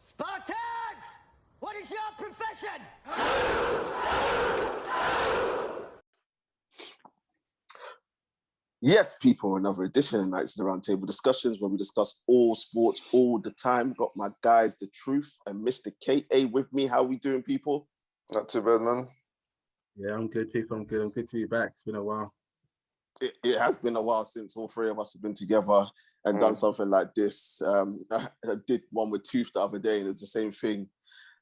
Spartans! What is your profession? Yes, people, another edition of Knightz and the Roundtable Discussions where we discuss all sports all the time. Got my guys, The Truth and Mr. KA with me. How we doing, people? Not too bad, man. Yeah, I'm good, people. I'm good. I'm good to be back. It's been a while. It has been a while since all three of us have been together and done something like this. I did one with Tooth the other day, and it's the same thing.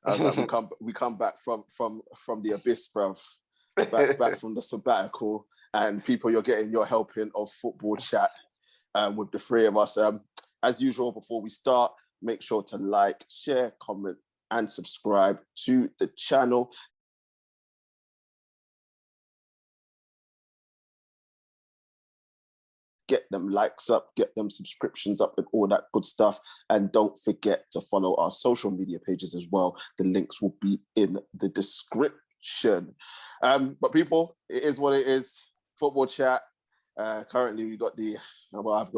I was like, we come back from the abyss, bruv. Back from the sabbatical, and people, you're getting your helping of football chat with the three of us. As usual, before we start, make sure to like, share, comment, and subscribe to the channel. Get them likes up, get them subscriptions up, and all that good stuff. And don't forget to follow our social media pages as well. The links will be in the description. But people, it is what it is. Football chat. Currently, I've got the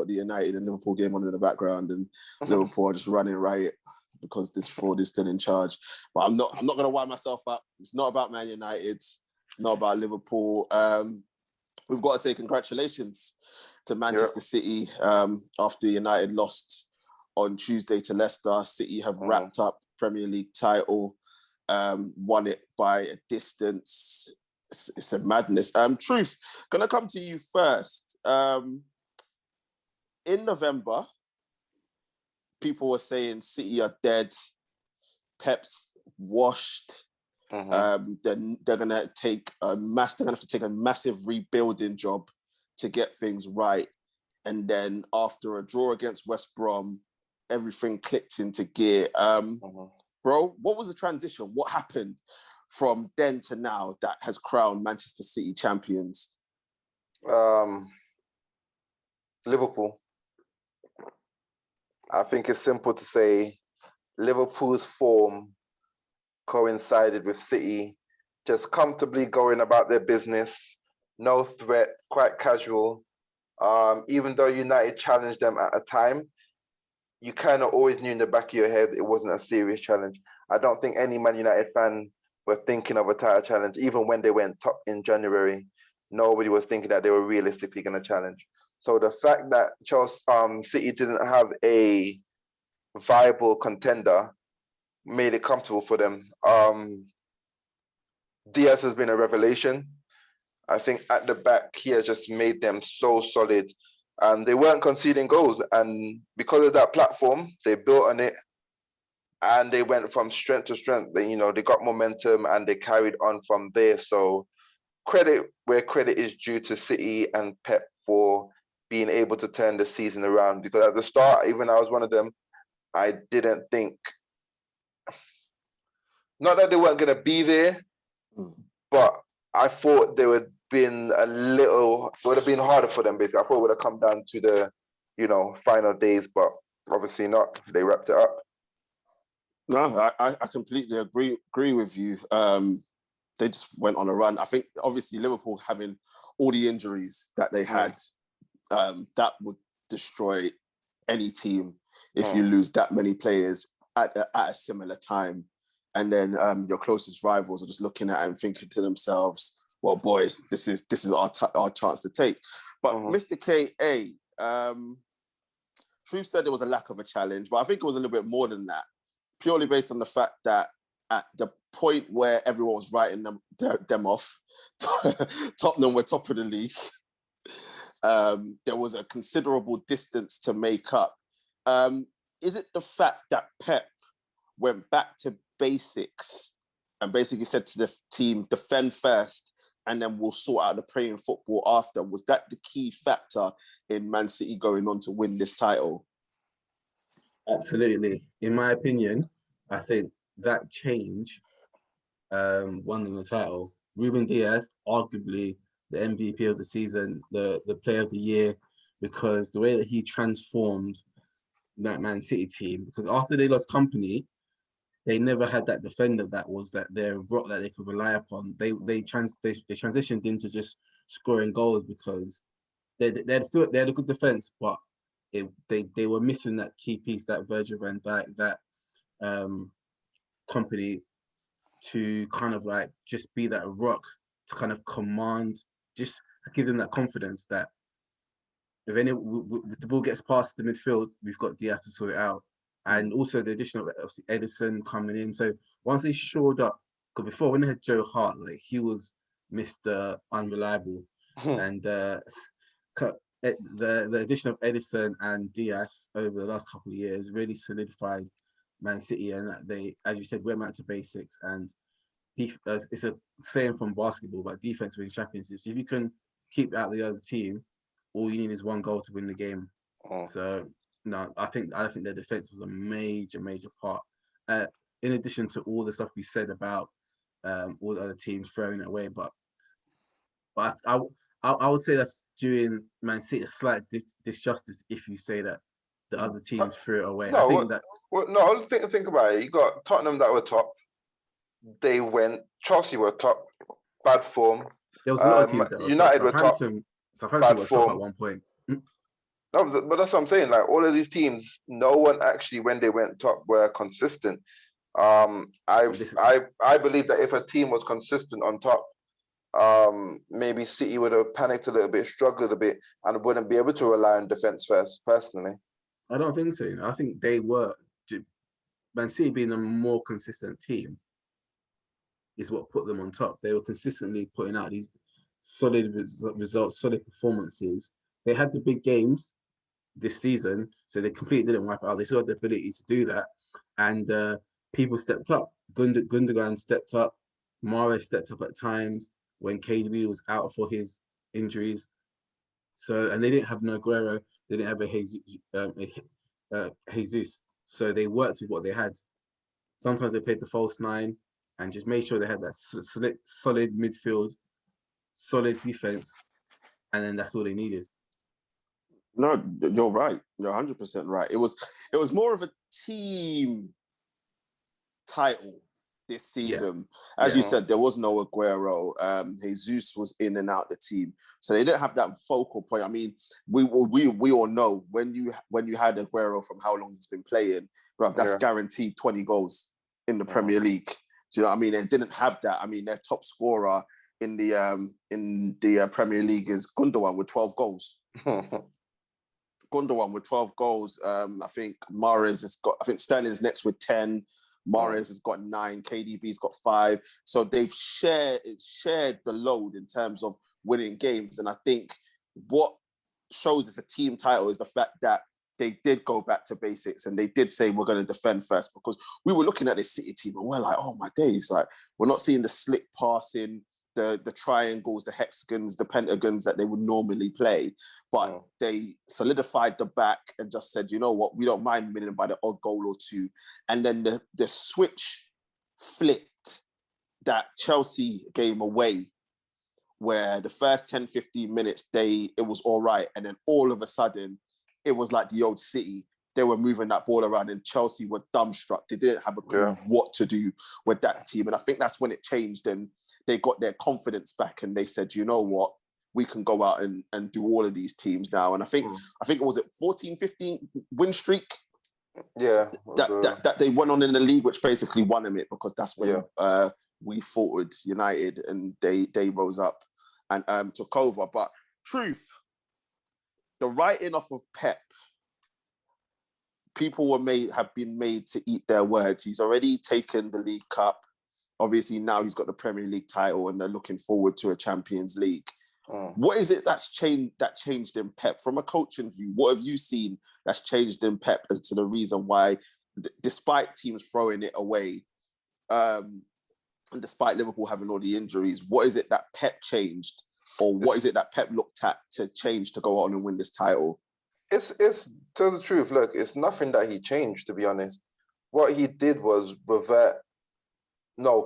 United and Liverpool game on in the background, and Liverpool are just running riot because this fraud is still in charge. But I'm not going to wind myself up. It's not about Man United. It's not about Liverpool. We've got to say congratulations to Manchester City after United lost on Tuesday to Leicester. City have wrapped up Premier League title, won it by a distance. It's a madness. Truth, can I come to you first? In November, people were saying City are dead, Pep's washed. They're gonna have to take a massive rebuilding job to get things right. And then after a draw against West Brom, everything clicked into gear. Bro, what was the transition? What happened from then to now that has crowned Manchester City champions? Liverpool. I think it's simple to say Liverpool's form coincided with City just comfortably going about their business, no threat, quite casual. Even though United challenged them at a time, you kind of always knew in the back of your head it wasn't a serious challenge. I don't think any Man United fan were thinking of a title challenge. Even when they went top in January, nobody was thinking that they were realistically going to challenge. So the fact that City didn't have a viable contender made it comfortable for them. Diaz has been a revelation. I think at the back, he has just made them so solid. And they weren't conceding goals. And because of that platform, they built on it. And they went from strength to strength. They got momentum and they carried on from there. So credit where credit is due to City and Pep for being able to turn the season around. Because at the start, even I was one of them, I didn't think, not that they weren't going to be there, but I thought they would have been harder for them, basically. I thought it would have come down to the, final days, but obviously not. They wrapped it up. No, I completely agree with you. They just went on a run. I think, obviously, Liverpool having all the injuries that they had, that would destroy any team if you lose that many players at a similar time. And then your closest rivals are just looking at it and thinking to themselves, well, boy, this is our chance to take. But Mr. K.A., Truth said there was a lack of a challenge, but I think it was a little bit more than that, purely based on the fact that at the point where everyone was writing them off, Tottenham were top of the league, there was a considerable distance to make up. Is it the fact that Pep went back to basics and basically said to the team, defend first, and then we'll sort out the playing football after? Was that the key factor in Man City going on to win this title? Absolutely. In my opinion, I think that change won them the title. Ruben Diaz, arguably the MVP of the season, the player of the year, because the way that he transformed that Man City team, because after they lost Company, they never had that defender that was their rock that they could rely upon. They transitioned into just scoring goals because they had a good defense, but they were missing that key piece, that Virgil van Dijk, that company to kind of like just be that rock to kind of command, just give them that confidence that if the ball gets past the midfield, we've got Diaz to sort it out. And also the addition of obviously Edison coming in. So once they shored up, because before when they had Joe Hart, like he was Mr. Unreliable. And the addition of Edison and Diaz over the last couple of years really solidified Man City, and they, as you said, went back to basics. And it's a saying from basketball, but defense wins championships. If you can keep out the other team, all you need is one goal to win the game. So no, I think their defense was a major part. In addition to all the stuff we said about all the other teams throwing it away, but I would say that's doing Man City a slight disjustice if you say that the other teams threw it away. No, I think that. Well, no, think about it. You got Tottenham that were top. They went. Chelsea were top, bad form. There was a lot of teams that were United top. were top, Southampton were bad top form. at one point. No, but that's what I'm saying. Like all of these teams, no one actually, when they went top, were consistent. I believe that if a team was consistent on top, maybe City would have panicked a little bit, struggled a bit, and wouldn't be able to rely on defense first. Personally, I don't think so. I think they were. Man City being a more consistent team is what put them on top. They were consistently putting out these solid results, solid performances. They had the big games this season, so they completely didn't wipe out. They still had the ability to do that, and people stepped up. Gundogan stepped up. Mahrez stepped up at times when KDB was out for his injuries. So, and they didn't have no Aguero. They didn't have a Jesus. So they worked with what they had. Sometimes they played the false nine and just made sure they had that solid midfield, solid defense, and then that's all they needed. No, you're right. You're 100% right. It was more of a team title this season. Yeah. As you said, there was no Aguero. Jesus was in and out the team, so they didn't have that focal point. I mean, we all know when you had Aguero from how long he's been playing, but that's guaranteed 20 goals in the Premier League. Do you know what I mean? They didn't have that. I mean, their top scorer in the Premier League is Gundogan with 12 goals. Gundogan with 12 goals. I think Mahrez has got. I think Sterling's next with 10. Mahrez has got 9, KDB's got 5. So they've shared the load in terms of winning games. And I think what shows it's a team title is the fact that they did go back to basics and they did say we're going to defend first, because we were looking at this City team and we're like, oh my days, like we're not seeing the slick passing, the triangles, the hexagons, the pentagons that they would normally play. But they solidified the back and just said, you know what, we don't mind winning by the odd goal or two. And then the switch flipped that Chelsea game away, where the first 10, 15 minutes, it was all right. And then all of a sudden, it was like the old City. They were moving that ball around and Chelsea were dumbstruck. They didn't have a clue what to do with that team. And I think that's when it changed and they got their confidence back and they said, you know what, we can go out and do all of these teams now. And I think it was 14, 15 win streak. Yeah. That they went on in the league, which basically won them it, because that's when we fought United and they rose up and took over. But truth, the writing off of Pep, people have been made to eat their words. He's already taken the League Cup. Obviously now he's got the Premier League title and they're looking forward to a Champions League. What is it that's changed in Pep? From a coaching view, what have you seen that's changed in Pep as to the reason why, despite teams throwing it away, and despite Liverpool having all the injuries, what is it that Pep changed? Or what is it that Pep looked at to change to go on and win this title? It's tell the truth, look, it's nothing that he changed, to be honest. What he did was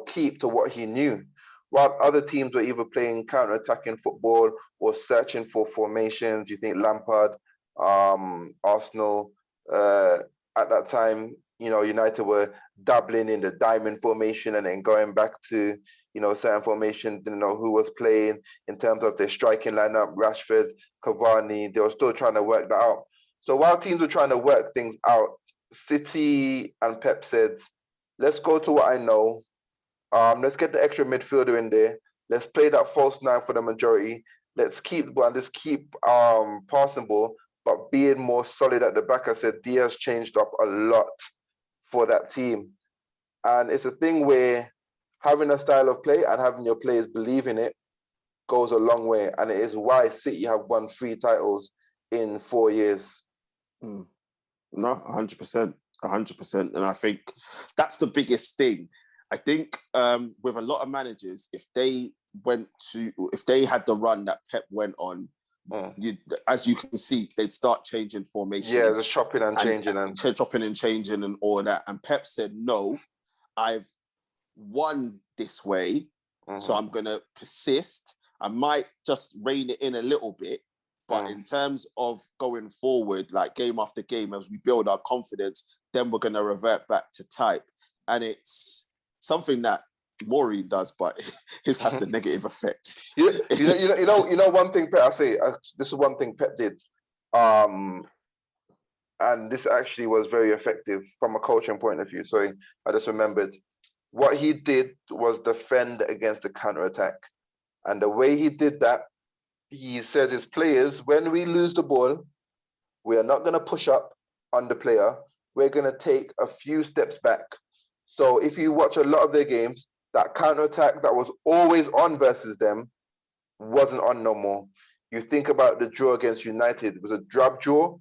keep to what he knew. While other teams were either playing counter-attacking football or searching for formations, you think Lampard, Arsenal, at that time, United were dabbling in the diamond formation and then going back to, certain formations, didn't know who was playing in terms of their striking lineup, Rashford, Cavani, they were still trying to work that out. So while teams were trying to work things out, City and Pep said, let's go to what I know. Let's get the extra midfielder in there. Let's play that false nine for the majority. Let's keep the ball, just keep passing ball, but being more solid at the back. I said Diaz changed up a lot for that team. And it's a thing where having a style of play and having your players believe in it goes a long way. And it is why City have won 3 titles in 4 years. No, 100%. 100%. And I think that's the biggest thing. I think with a lot of managers, if they had the run that Pep went on, as you can see, they'd start changing formations. Yeah, just chopping and changing and all that. And Pep said, no, I've won this way, so I'm going to persist. I might just rein it in a little bit, but in terms of going forward, like game after game, as we build our confidence, then we're going to revert back to type. And it's something that Maureen does, but his has the negative effect. You know one thing Pep, this is one thing Pep did, and this actually was very effective from a coaching point of view. Sorry, I just remembered. What he did was defend against the counter-attack. And the way he did that, he said his players, when we lose the ball, we are not going to push up on the player. We're going to take a few steps back. So if you watch a lot of their games, that counter-attack that was always on versus them wasn't on no more. You think about the draw against United, it was a drab draw,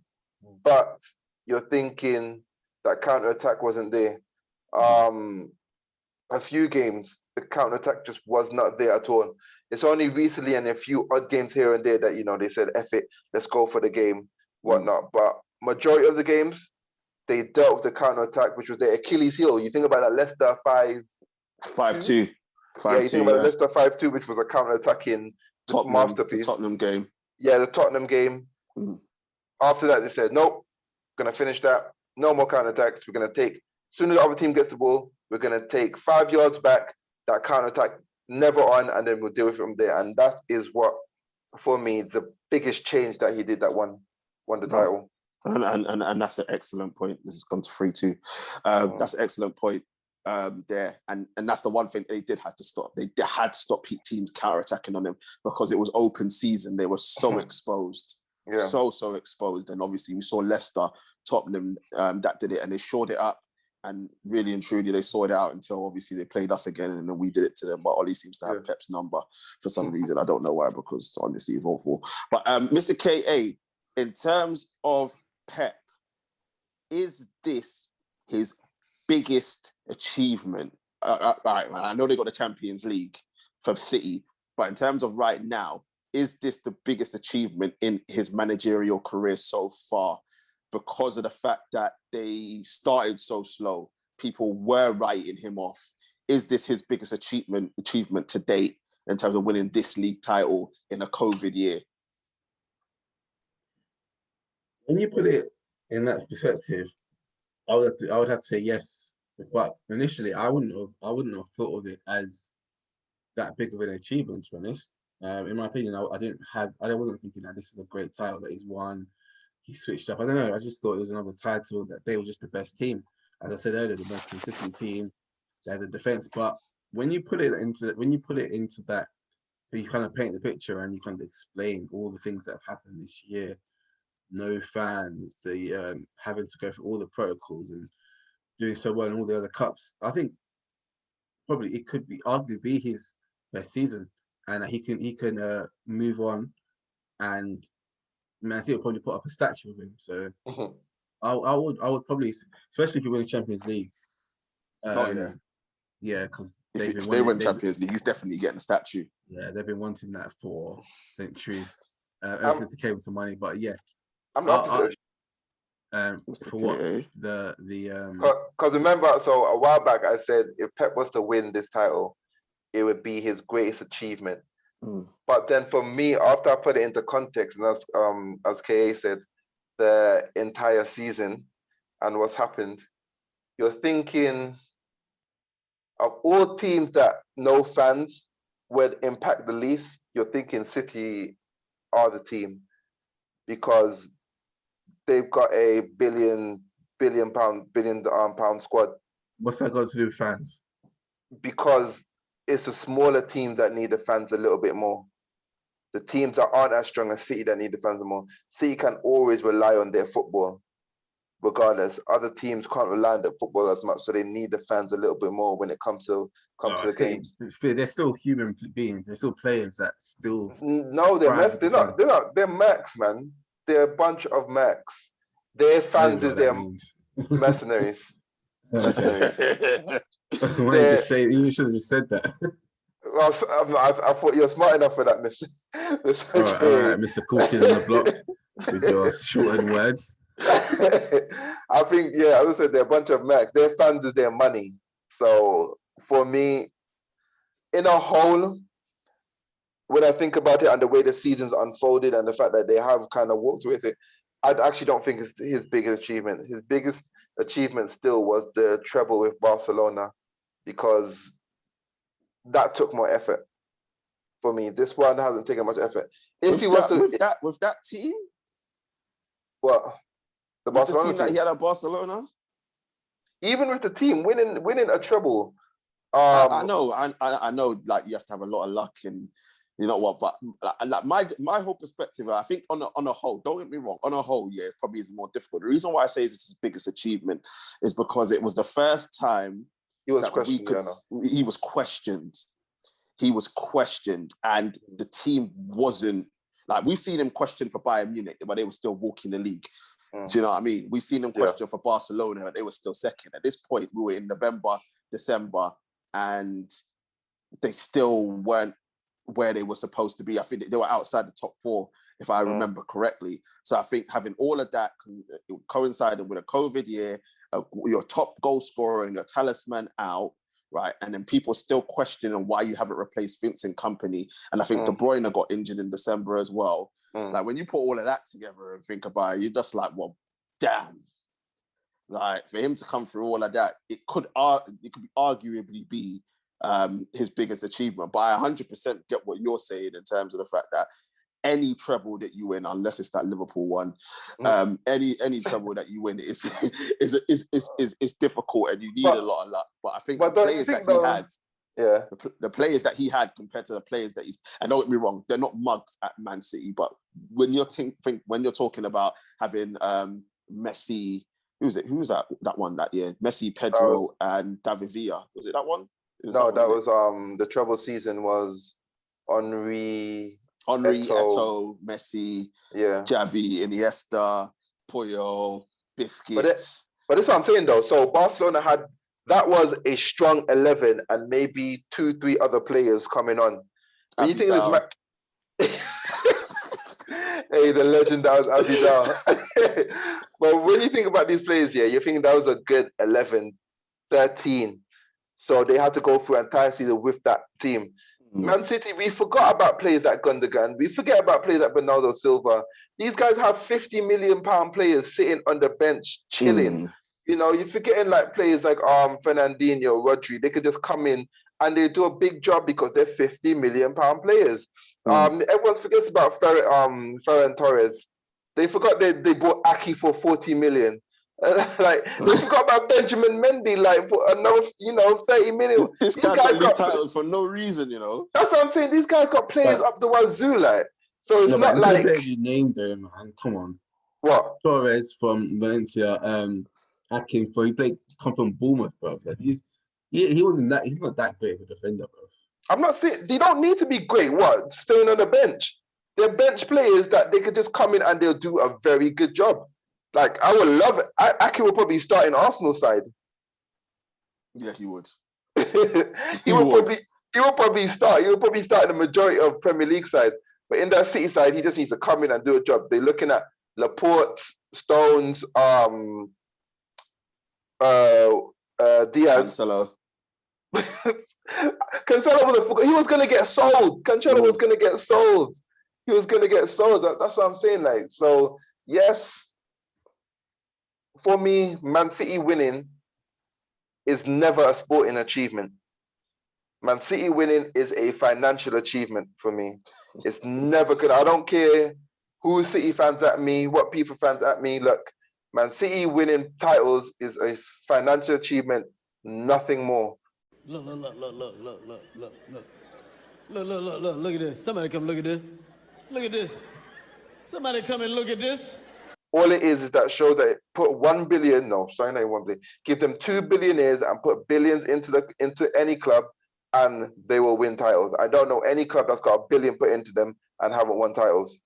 but you're thinking that counter-attack wasn't there. A few games, the counter-attack just was not there at all. It's only recently and a few odd games here and there that, they said, F it, let's go for the game, whatnot. But majority of the games, they dealt with the counter-attack, which was their Achilles heel. You think about that Leicester 5-2. Yeah, you think about Leicester 5-2, which was a counter-attacking masterpiece. The Tottenham game. Yeah, the Tottenham game. After that, they said, nope, going to finish that. No more counter-attacks. We're going to take, as soon as the other team gets the ball, we're going to take 5 yards back, that counter-attack never on, and then we'll deal with it from there. And that is what, for me, the biggest change that he did that won the title. And that's an excellent point. This has gone to 3-2. That's an excellent point there. And that's the one thing they did have to stop. They had to stop teams counter-attacking on them because it was open season. They were so exposed. Yeah. So exposed. And obviously we saw Leicester, Tottenham that did it, and they shored it up. And really and truly, they saw it out until obviously they played us again, and then we did it to them. But Ollie seems to have Pep's number for some reason. I don't know why, because honestly, it's awful. But Mr. KA, in terms of Pep, is this his biggest achievement? I know they got the Champions League for City, but in terms of right now, is this the biggest achievement in his managerial career so far? Because of the fact that they started so slow, people were writing him off. Is this his biggest achievement to date in terms of winning this league title in a COVID year? When you put it in that perspective, I would have to say yes. But initially, I wouldn't have thought of it as that big of an achievement, to be honest. In my opinion, I wasn't thinking that this is a great title that he's won. He switched up. I don't know. I just thought it was another title, that they were just the best team. As I said earlier, the most consistent team. They had the defense. But when you put it into that, you kind of paint the picture and you kind of explain all the things that have happened this year. No fans, the having to go through all the protocols and doing so well in all the other cups. I think probably it could be arguably be his best season, and he can move on, and Man City will probably put up a statue of him. So I would probably, especially if you win the Champions League. Yeah, because if they win Champions League, he's definitely getting a statue. Yeah, they've been wanting that for centuries, ever since they came with some money. But yeah, I'm the opposite. For what the because remember, so a while back I said if Pep was to win this title, it would be his greatest achievement. But then for me, after I put it into context, and as KA said, the entire season and what's happened, you're thinking of all teams that no fans would impact the least, you're thinking City are the team, because they've got $1 billion billion pound squad. What's that got to do with fans? Because it's the smaller teams that need the fans a little bit more. The teams that aren't as strong as City that need the fans more. City can always rely on their football, regardless. Other teams can't rely on their football as much, so they need the fans a little bit more when it comes to the games. They're still human beings. They're still players that still. No, they're Macs. They're not. They're Macs, man. They're a bunch of Macs. Their fans is their mercenaries. Mercenaries. Why did you say? You should have just said that. Well, I thought you're smart enough for that, Mr. All right, Mr. Cool Kid on the block with your shortened words. I think, yeah, as I said, they're a bunch of Macs. Their fans is their money. So for me, in a whole, when I think about it and the way the season's unfolded and the fact that they have kind of walked with it, I actually don't think it's his biggest achievement. His biggest achievement still was the treble with Barcelona, because that took more effort for me. This one hasn't taken much effort. If he was with that team, what the Barcelona team that he had at Barcelona, even with the team winning a treble, I know. Like, you have to have a lot of luck, and you know what. But like my whole perspective, I think on a whole, don't get me wrong, on a whole, yeah, it probably is more difficult. The reason why I say this is his biggest achievement is because it was the first time he was questioned. He was questioned. He was questioned, and the team wasn't like, we've seen him questioned for Bayern Munich, but they were still walking the league. Do you know what I mean? We've seen him questioned for Barcelona, but they were still second. At this point, we were in November, December, and they still weren't where they were supposed to be. I think they were outside the top four, if I remember correctly. So I think having all of that coinciding with a COVID year, your top goal scorer and your talisman out, right? And then people still questioning why you haven't replaced Vincent Kompany. And I think De Bruyne got injured in December as well. Like, when you put all of that together and think about it, you're just like, well, damn. Like, for him to come through all of that, it could arguably be his biggest achievement. But I 100% get what you're saying in terms of the fact that any treble that you win, unless it's that Liverpool one, any treble that you win is difficult, and you need a lot of luck. But I think the players that he had compared to the players that he's, and don't get me wrong, they're not mugs at Man City. But when you're talking about having Messi, who was that one that year? Messi, Pedro, and David Villa. Was it that one? The treble season was Henry, Eto'o, Messi, Xavi, Iniesta, Puyol, Biscuits. But this is what I'm saying though. So Barcelona that was a strong 11 and maybe 2-3 other players coming on. When you think it was hey, the legend that was Abidal. But when you think about these players here, you think that was a good 11, 13. So they had to go through an entire season with that team. Man City, we forgot about players like Gundogan. We forget about players like Bernardo Silva. These guys have £50 million pound sitting on the bench, chilling. You know, you're forgetting like players like Fernandinho, Rodri. They could just come in and they do a big job because they're £50 million pound players. Everyone forgets about Ferran Torres. They forgot they bought Aki for 40 million. Like, they forgot about Benjamin Mendy, like, for another, 30 million. This guy got league titles for no reason, That's what I'm saying. These guys got players up the wazoo, like. So it's not like you named them, man. Come on. What? Torres from Valencia, Akin come from Bournemouth, bro. Like, he wasn't that. He's not that great of a defender, bro. I'm not saying they don't need to be great. What? Staying on the bench. They're bench players that they could just come in and they'll do a very good job. Like, I would love it. Aki would probably start in Arsenal side. Yeah, he would. He would probably start. He would probably start in the majority of Premier League side. But in that City side, he just needs to come in and do a job. They're looking at Laporte, Stones, Diaz. Cancelo. Cancelo he was going to get sold. Cancelo was going to get sold. He was going to get sold. That's what I'm saying. Like, so, yes, for me, Man City winning is never a sporting achievement. Man City winning is a financial achievement for me. It's never good. I don't care who City fans at me, what people fans at me. Look, Man City winning titles is a financial achievement, nothing more. Look at this. Somebody come look at this. Look at this. Somebody come and look at this. All it is that show that put 1 billion, no, sorry, not 1 billion, give them 2 billionaires and put billions into any club and they will win titles. I don't know any club that's got a billion put into them and haven't won titles.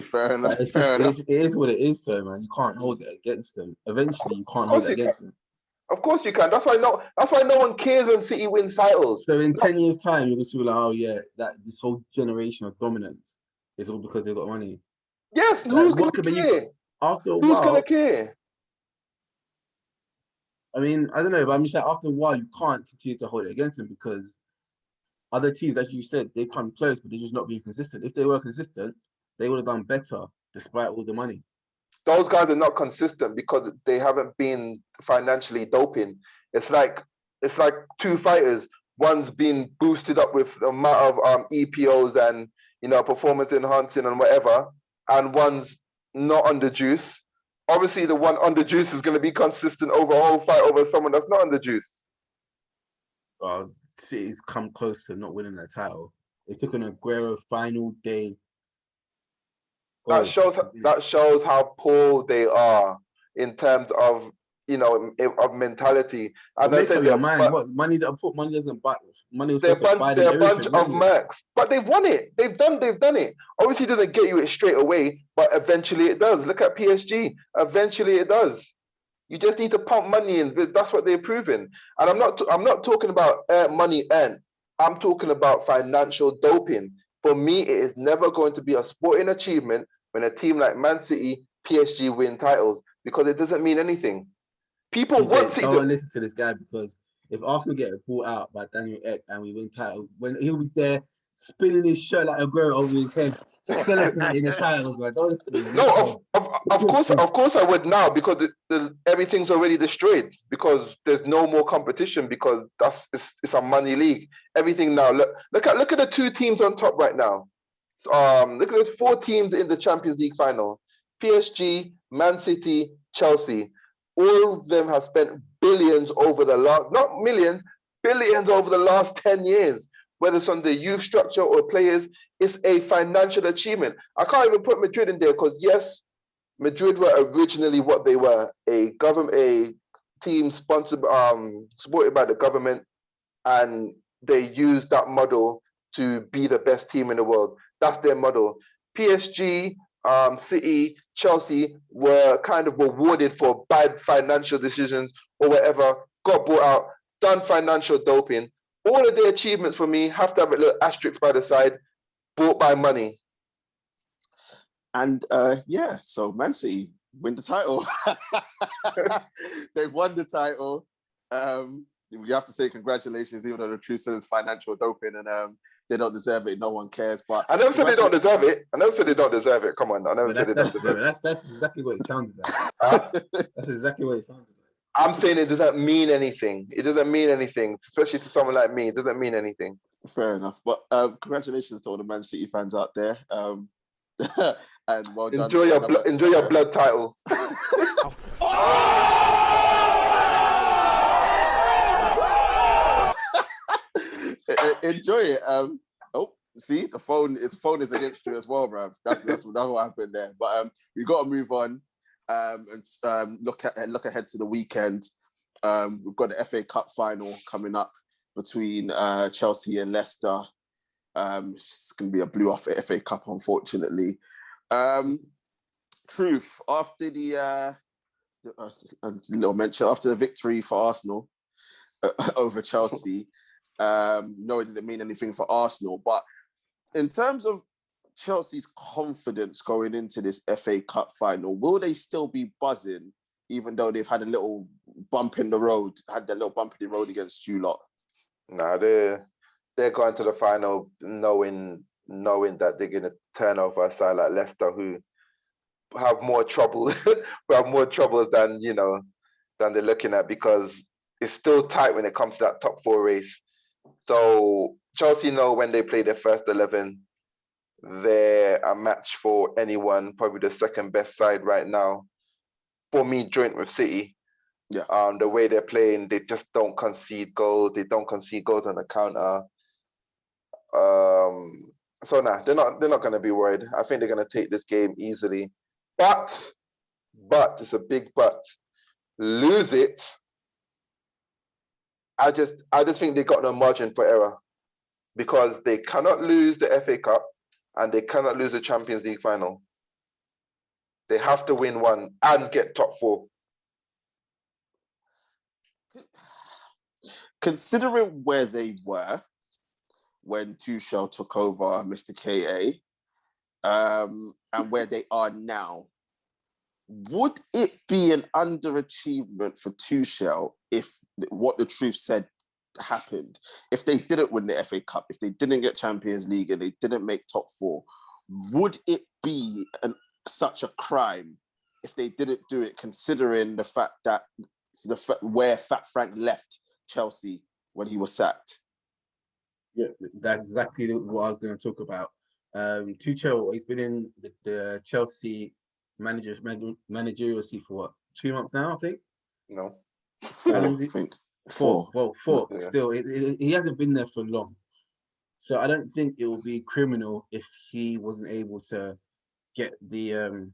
Fair enough. It's Fair enough. it is what it is, though, man. You can't hold it against them. Eventually, you can't hold it against them. Of course you can. That's why no one cares when City wins titles. So in 10 years' time, you'll just be like, oh yeah, that this whole generation of dominance is all because they've got money. Yes, who's gonna care? After a who's while, gonna care? I mean, I don't know, but I'm just like, after a while, you can't continue to hold it against them because other teams, as you said, they've come close, but they're just not being consistent. If they were consistent, they would have done better despite all the money. Those guys are not consistent because they haven't been financially doping. It's like two fighters. One's been boosted up with the amount of EPOs and performance enhancing and whatever, and one's not on the juice. Obviously, the one on the juice is going to be consistent over a whole fight over someone that's not on the juice. Well, City's come close to not winning that title. They took an Aguero final day. That shows how poor they are in terms of of mentality. And make up your mind. What money doesn't buy. Money was they're supposed to buy them a bunch everything, of Macs, but they've won it. They've done it. Obviously, it doesn't get you it straight away, but eventually it does. Look at PSG. Eventually it does. You just need to pump money in. That's what they're proving. And I'm not talking about money earned. I'm talking about financial doping. For me, it is never going to be a sporting achievement when a team like Man City, PSG win titles because it doesn't mean anything. People want City. Don't listen to this guy because if Arsenal get bought out by Daniel Ek and we win titles, when he'll be there spinning his shirt like a Aguero over his head, celebrating the titles. Like, don't no, of course I would now because everything's already destroyed because there's no more competition because it's a money league. Everything now. Look at the two teams on top right now. Look at those 4 teams in the Champions League final: PSG, Man City, Chelsea. All of them have spent billions over the last, not millions, billions over the last 10 years. Whether it's on the youth structure or players, it's a financial achievement. I can't even put Madrid in there because yes, Madrid were originally what they were, a team supported by the government, and they used that model to be the best team in the world. That's their model. PSG, City, Chelsea were kind of rewarded for bad financial decisions or whatever, got bought out, done financial doping. All of their achievements for me have to have a little asterisk by the side, bought by money. And so Man City win the title. They've won the title. You have to say congratulations, even though the truth says financial doping and they don't deserve it. No one cares. But I never said they don't deserve it. Come on, I never said they don't deserve it. That's exactly what it sounded like. That's exactly what it sounded like. I'm saying it doesn't mean anything. It doesn't mean anything, especially to someone like me. It doesn't mean anything. Fair enough. But congratulations to all the Man City fans out there. And well done. Enjoy your blood title. Enjoy it. See, the phone is against you as well, bruv. That's what happened there. But we got to move on and look ahead to the weekend. We've got the FA Cup final coming up between Chelsea and Leicester. It's going to be a blew off FA Cup, unfortunately. Truth, after the little mention after the victory for Arsenal over Chelsea. No, it didn't mean anything for Arsenal, but in terms of Chelsea's confidence going into this FA Cup final, will they still be buzzing, even though they've had a little bump in the road, against you lot? Nah, they're going to the final knowing that they're going to turn over a side like Leicester, who have more trouble, than they're looking at, because it's still tight when it comes to that top 4 race. So Chelsea know when they play their first 11, they're a match for anyone, probably the second best side right now. For me, joint with City. Yeah. The way they're playing, they just don't concede goals. They don't concede goals on the counter. So they're not going to be worried. I think they're going to take this game easily. But it's a big but. Lose it. I just think they got no margin for error, because they cannot lose the FA Cup and they cannot lose the Champions League final. They have to win one and get top 4. Considering where they were when Tuchel took over Mr. KA, and where they are now, would it be an underachievement for Tuchel if what the truth said happened? If they didn't win the FA Cup, if they didn't get Champions League and they didn't make top 4, would it be such a crime if they didn't do it, considering the fact that where Fat Frank left Chelsea when he was sacked? Yeah, that's exactly what I was going to talk about. Tuchel, he's been in the Chelsea managerial seat for what, 2 months now, I think? No. 4, I think. 4. Well, 4. Yeah. Still, he hasn't been there for long. So I don't think it will be criminal if he wasn't able to get the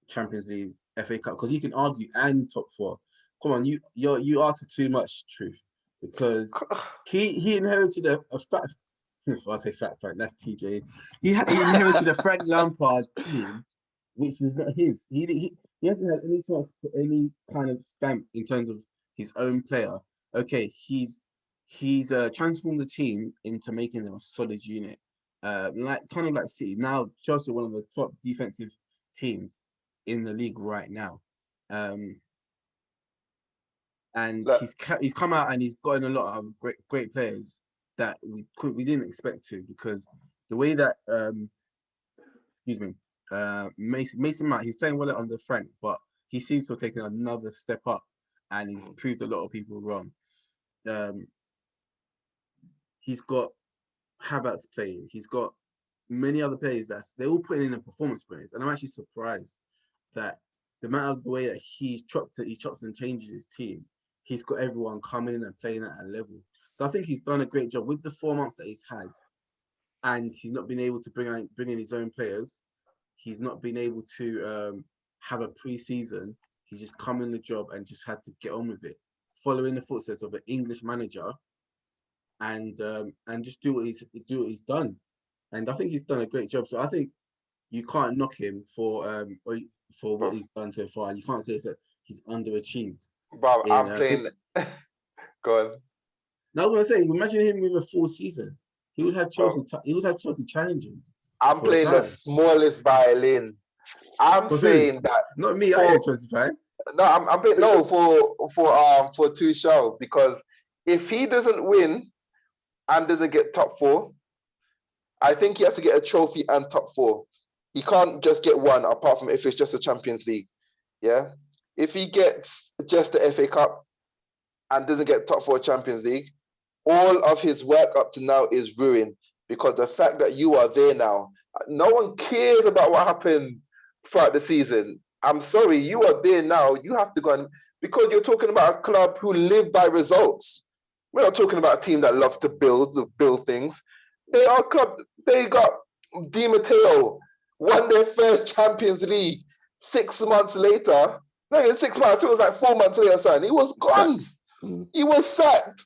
Champions League, FA Cup, because he can argue and top 4. Come on, you ask for too much, Truth, because he inherited a fat. I say Fat Frank, that's TJ. He inherited a Frank Lampard team, which was not his. He hasn't had any chance to put any kind of stamp in terms of his own player. Okay, he's transformed the team into making them a solid unit, like City. Now Chelsea are one of the top defensive teams in the league right now, and he's come out and he's gotten a lot of great players that we didn't expect to, because the way that Mason Mount, he's playing well under Frank, but he seems to have taken another step up and he's proved a lot of people wrong. He's got Havertz playing. He's got many other players they're all putting in a performance experience, and I'm actually surprised that the amount of the way that he chops and changes his team, he's got everyone coming in and playing at a level. So I think he's done a great job with the 4 months that he's had, and he's not been able to bring in his own players. He's not been able to have a pre-season. He's just come in the job and just had to get on with it, following the footsteps of an English manager, and just do what he's done. And I think he's done a great job. So I think you can't knock him for what he's done so far. You can't say that he's underachieved. Bro, I'm playing. Go on. Now I'm gonna say, imagine him with a full season. He would have Chelsea. He would have Chelsea challenging. I'm playing the smallest violin. I'm saying that. Not me. I ain't Chelsea fan. No, I'm playing for Tuchel, because if he doesn't win and doesn't get top 4, I think he has to get a trophy and top 4. He can't just get one, apart from if it's just a Champions League. Yeah. If he gets just the FA Cup and doesn't get top 4 Champions League, all of his work up to now is ruined, because the fact that you are there now, no one cares about what happened throughout the season. I'm sorry, you are there now. You have to go on, because you're talking about a club who live by results. We're not talking about a team that loves to build things. They are a club. They got Di Matteo, won their first Champions League 6 months later. Not even 6 months, it was like 4 months later, son. He was gone. He was sacked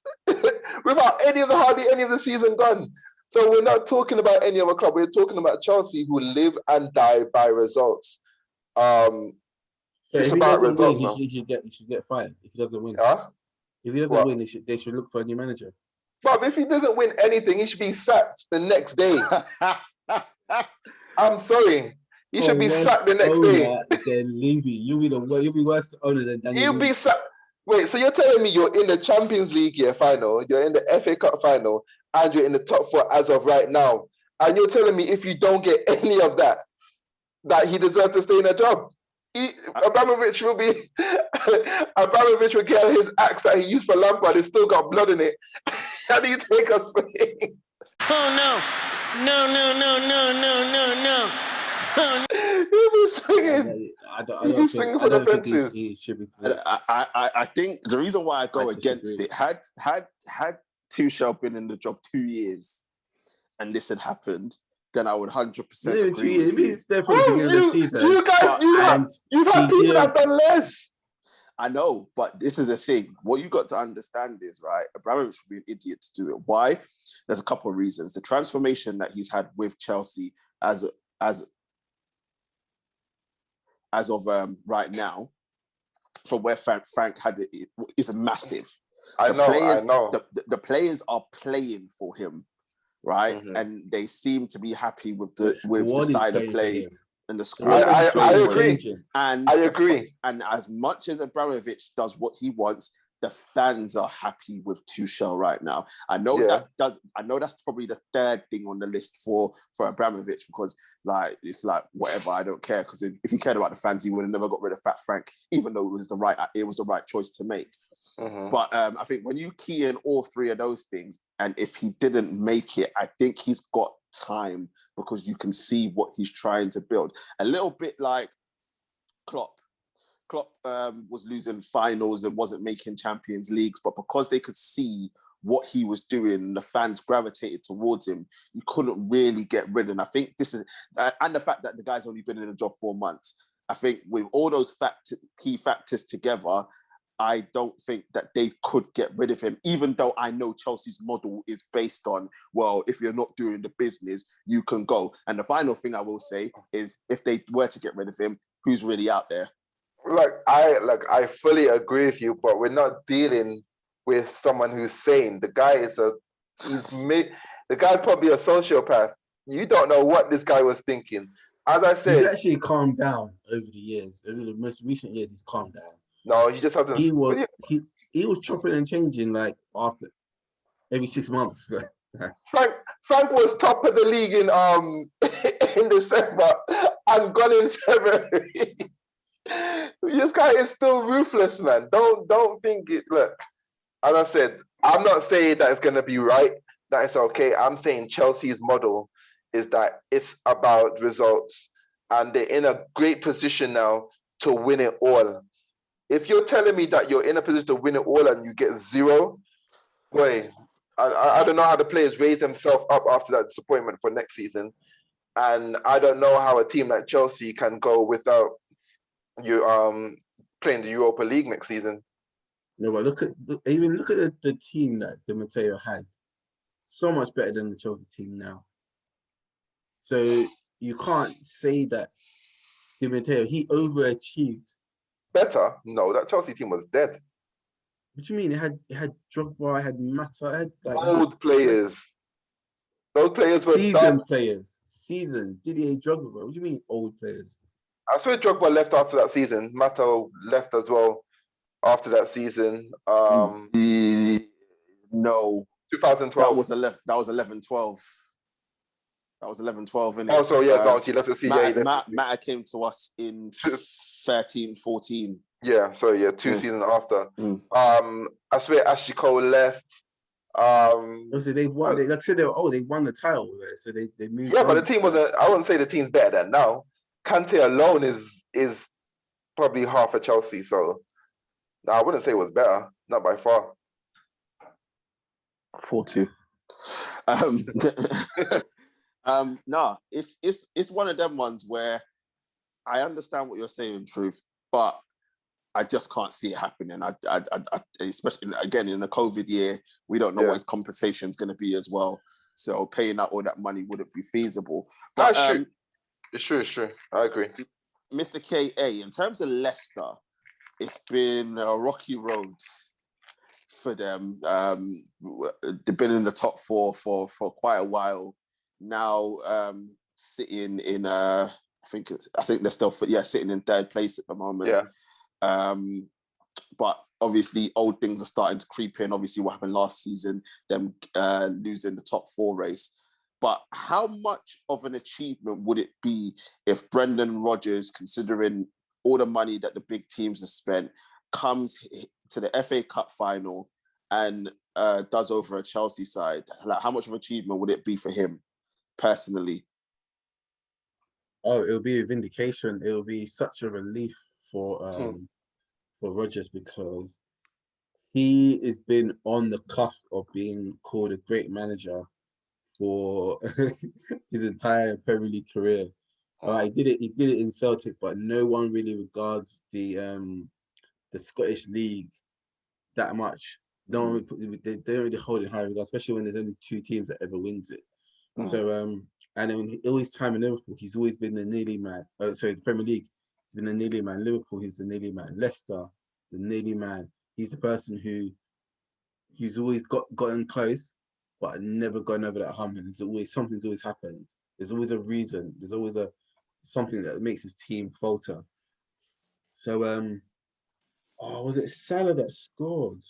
without hardly any of the season gone. So we're not talking about any other club. We're talking about Chelsea, who live and die by results. So it's if he about doesn't results, win, he should get fired. If he doesn't win, if he doesn't What? win, they should look for a new manager. But if he doesn't win anything, he should be sacked the next day. I'm sorry. He should be sacked the next day. Then Levy, you'll be worse owner than Daniel. You'll be sacked. Wait, so you're telling me you're in the Champions League final, you're in the FA Cup final, and you're in the top 4 as of right now, and you're telling me if you don't get any of that, that he deserves to stay in a job? Abramovich will get his axe that he used for Lampard. It's still got blood in it, and he take a swing. Oh no. No, no, no, no, no, no, no. He was swinging. I He was swinging for the fences. He should be. I think the reason why I go against disagree. it had Tuchel been in the job 2 years and this had happened, then I would 100% agree with you. It's there for the beginning of the season. You guys, you've had people that have done less. I know, but this is the thing. What you got to understand is, right, Abramovich would be an idiot to do it. Why? There's a couple of reasons. The transformation that he's had with Chelsea as of right now, from where Frank had it, is massive. I know. The players are playing for him, right? Mm-hmm. And they seem to be happy with the style of play and the squad. I agree. And I agree. And as much as Abramovich does what he wants, the fans are happy with Tuchel right now. I know that's probably the third thing on the list for Abramovich, because it's like whatever, I don't care, because if he cared about the fans, he would have never got rid of Fat Frank, even though it was the right choice to make. Mm-hmm. But I think when you key in all three of those things, and if he didn't make it, I think he's got time, because you can see what he's trying to build. A little bit like Klopp. Klopp was losing finals and wasn't making Champions Leagues, but because they could see what he was doing, the fans gravitated towards him, you couldn't really get rid of him. I think this is, and the fact that the guy's only been in the job 4 months, I think with all those key factors together, I don't think that they could get rid of him, even though I know Chelsea's model is based on, well, if you're not doing the business, you can go. And the final thing I will say is, if they were to get rid of him, who's really out there? I fully agree with you, but we're not dealing with someone who's sane. The guy the guy's probably a sociopath. You don't know what this guy was thinking. As I said, he's actually calmed down over the years. Over the most recent years, he's calmed down. No, he just hasn't. He was chopping and changing like after every 6 months. Frank was top of the league in in December and gone in February. This guy is still ruthless, man. Don't think it. Look, as I said, I'm not saying that it's gonna be right, that it's okay. I'm saying Chelsea's model is that it's about results, and they're in a great position now to win it all. If you're telling me that you're in a position to win it all and you get zero, boy, I don't know how the players raise themselves up after that disappointment for next season. And I don't know how a team like Chelsea can go without you playing the Europa League next season. No, but look at the team that Di Matteo had. So much better than the Chelsea team now. So you can't say that Di Matteo, he overachieved. Better? No, that Chelsea team was dead. What do you mean? It had Drogba, it had Mata, it had old players. Those players were seasoned players. Seasoned. Didier Drogba. What do you mean old players? I swear Drogba left after that season. Mata left as well after that season. No. 2012. That was 11-12. That was 11-12, innit? Oh, so yeah, no, she left the season. Mata came to us in 13-14. Yeah, so yeah, 2 seasons after. I swear Ashley Cole left. So they've won. Like I said, they won the title, right? So they moved. Yeah, but the team wasn't. I wouldn't say the team's better than now. Kante alone is probably half of Chelsea. So no, I wouldn't say it was better, not by far. 4-2. No, it's one of them ones where I understand what you're saying, Truth, but I just can't see it happening. I especially again in the COVID year, we don't know what his compensation is going to be as well. So paying out all that money wouldn't be feasible. But, That's true. It's true. I agree. Mr. KA, in terms of Leicester, it's been a rocky road for them. They've been in the top 4 for quite a while now. Sitting in I think they're still sitting in 3rd place at the moment. Yeah. But obviously old things are starting to creep in. Obviously what happened last season, them losing the top 4 race. But how much of an achievement would it be if Brendan Rodgers, considering all the money that the big teams have spent, comes to the FA Cup final and does over a Chelsea side, like how much of an achievement would it be for him personally? Oh, it'll be a vindication. It'll be such a relief for Rodgers, because he has been on the cusp of being called a great manager for his entire Premier League career. He did it in Celtic, but no one really regards the Scottish League that much. They don't really hold it high regard, especially when there's only 2 teams that ever wins it. So and then all his time in Liverpool, he's always been the nearly man. The Premier League, he's been the nearly man. Liverpool, he's the nearly man. Leicester, the nearly man. He's the person he's always gotten close, but never gone over that hump. And something's always happened. There's always a reason. There's always something that makes his team falter. So was it Salah that scored?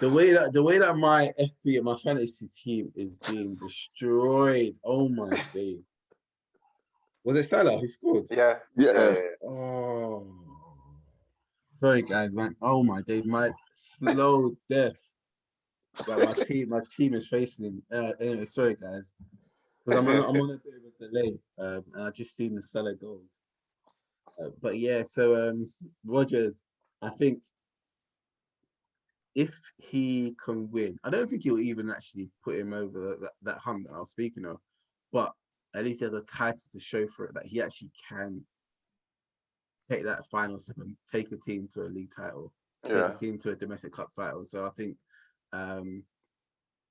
The way that my FB and my fantasy team is being destroyed. Oh my days. Was it Salah who scored? Yeah. Oh, sorry guys, man. Oh my days, my slow death. Like my team is facing. Anyway, sorry guys, because I'm on a bit of a delay. And I just seen the Salah goals. But yeah, so Rodgers, I think if he can win, I don't think he'll even actually put him over that hump that I was speaking of, but at least he has a title to show for it, that he actually can take that final step and take a team to a league title, take a team to a domestic cup title. So I think so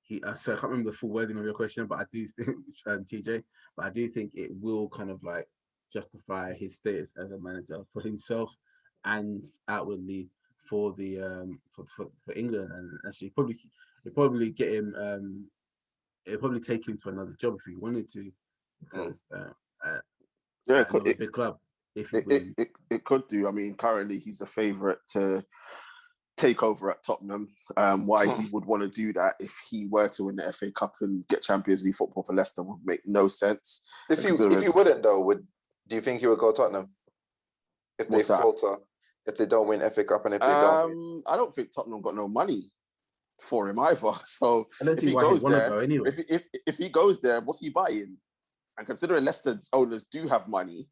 I can't remember the full wording of your question, but I do think TJ, but I do think it will kind of like justify his status as a manager for himself and outwardly for the for England, and actually probably get him it'll probably take him to another job if he wanted to, because another big club. If it could do. I mean, currently he's a favourite to take over at Tottenham. Why he would want to do that if he were to win the FA Cup and get Champions League football for Leicester would make no sense. If he wouldn't though, do you think he would go Tottenham if they falter? If they don't win FA Cup and if they don't win? I don't think Tottenham got no money for him either. So if he goes there, anyway. if he goes there, what's he buying? And considering Leicester's owners do have money,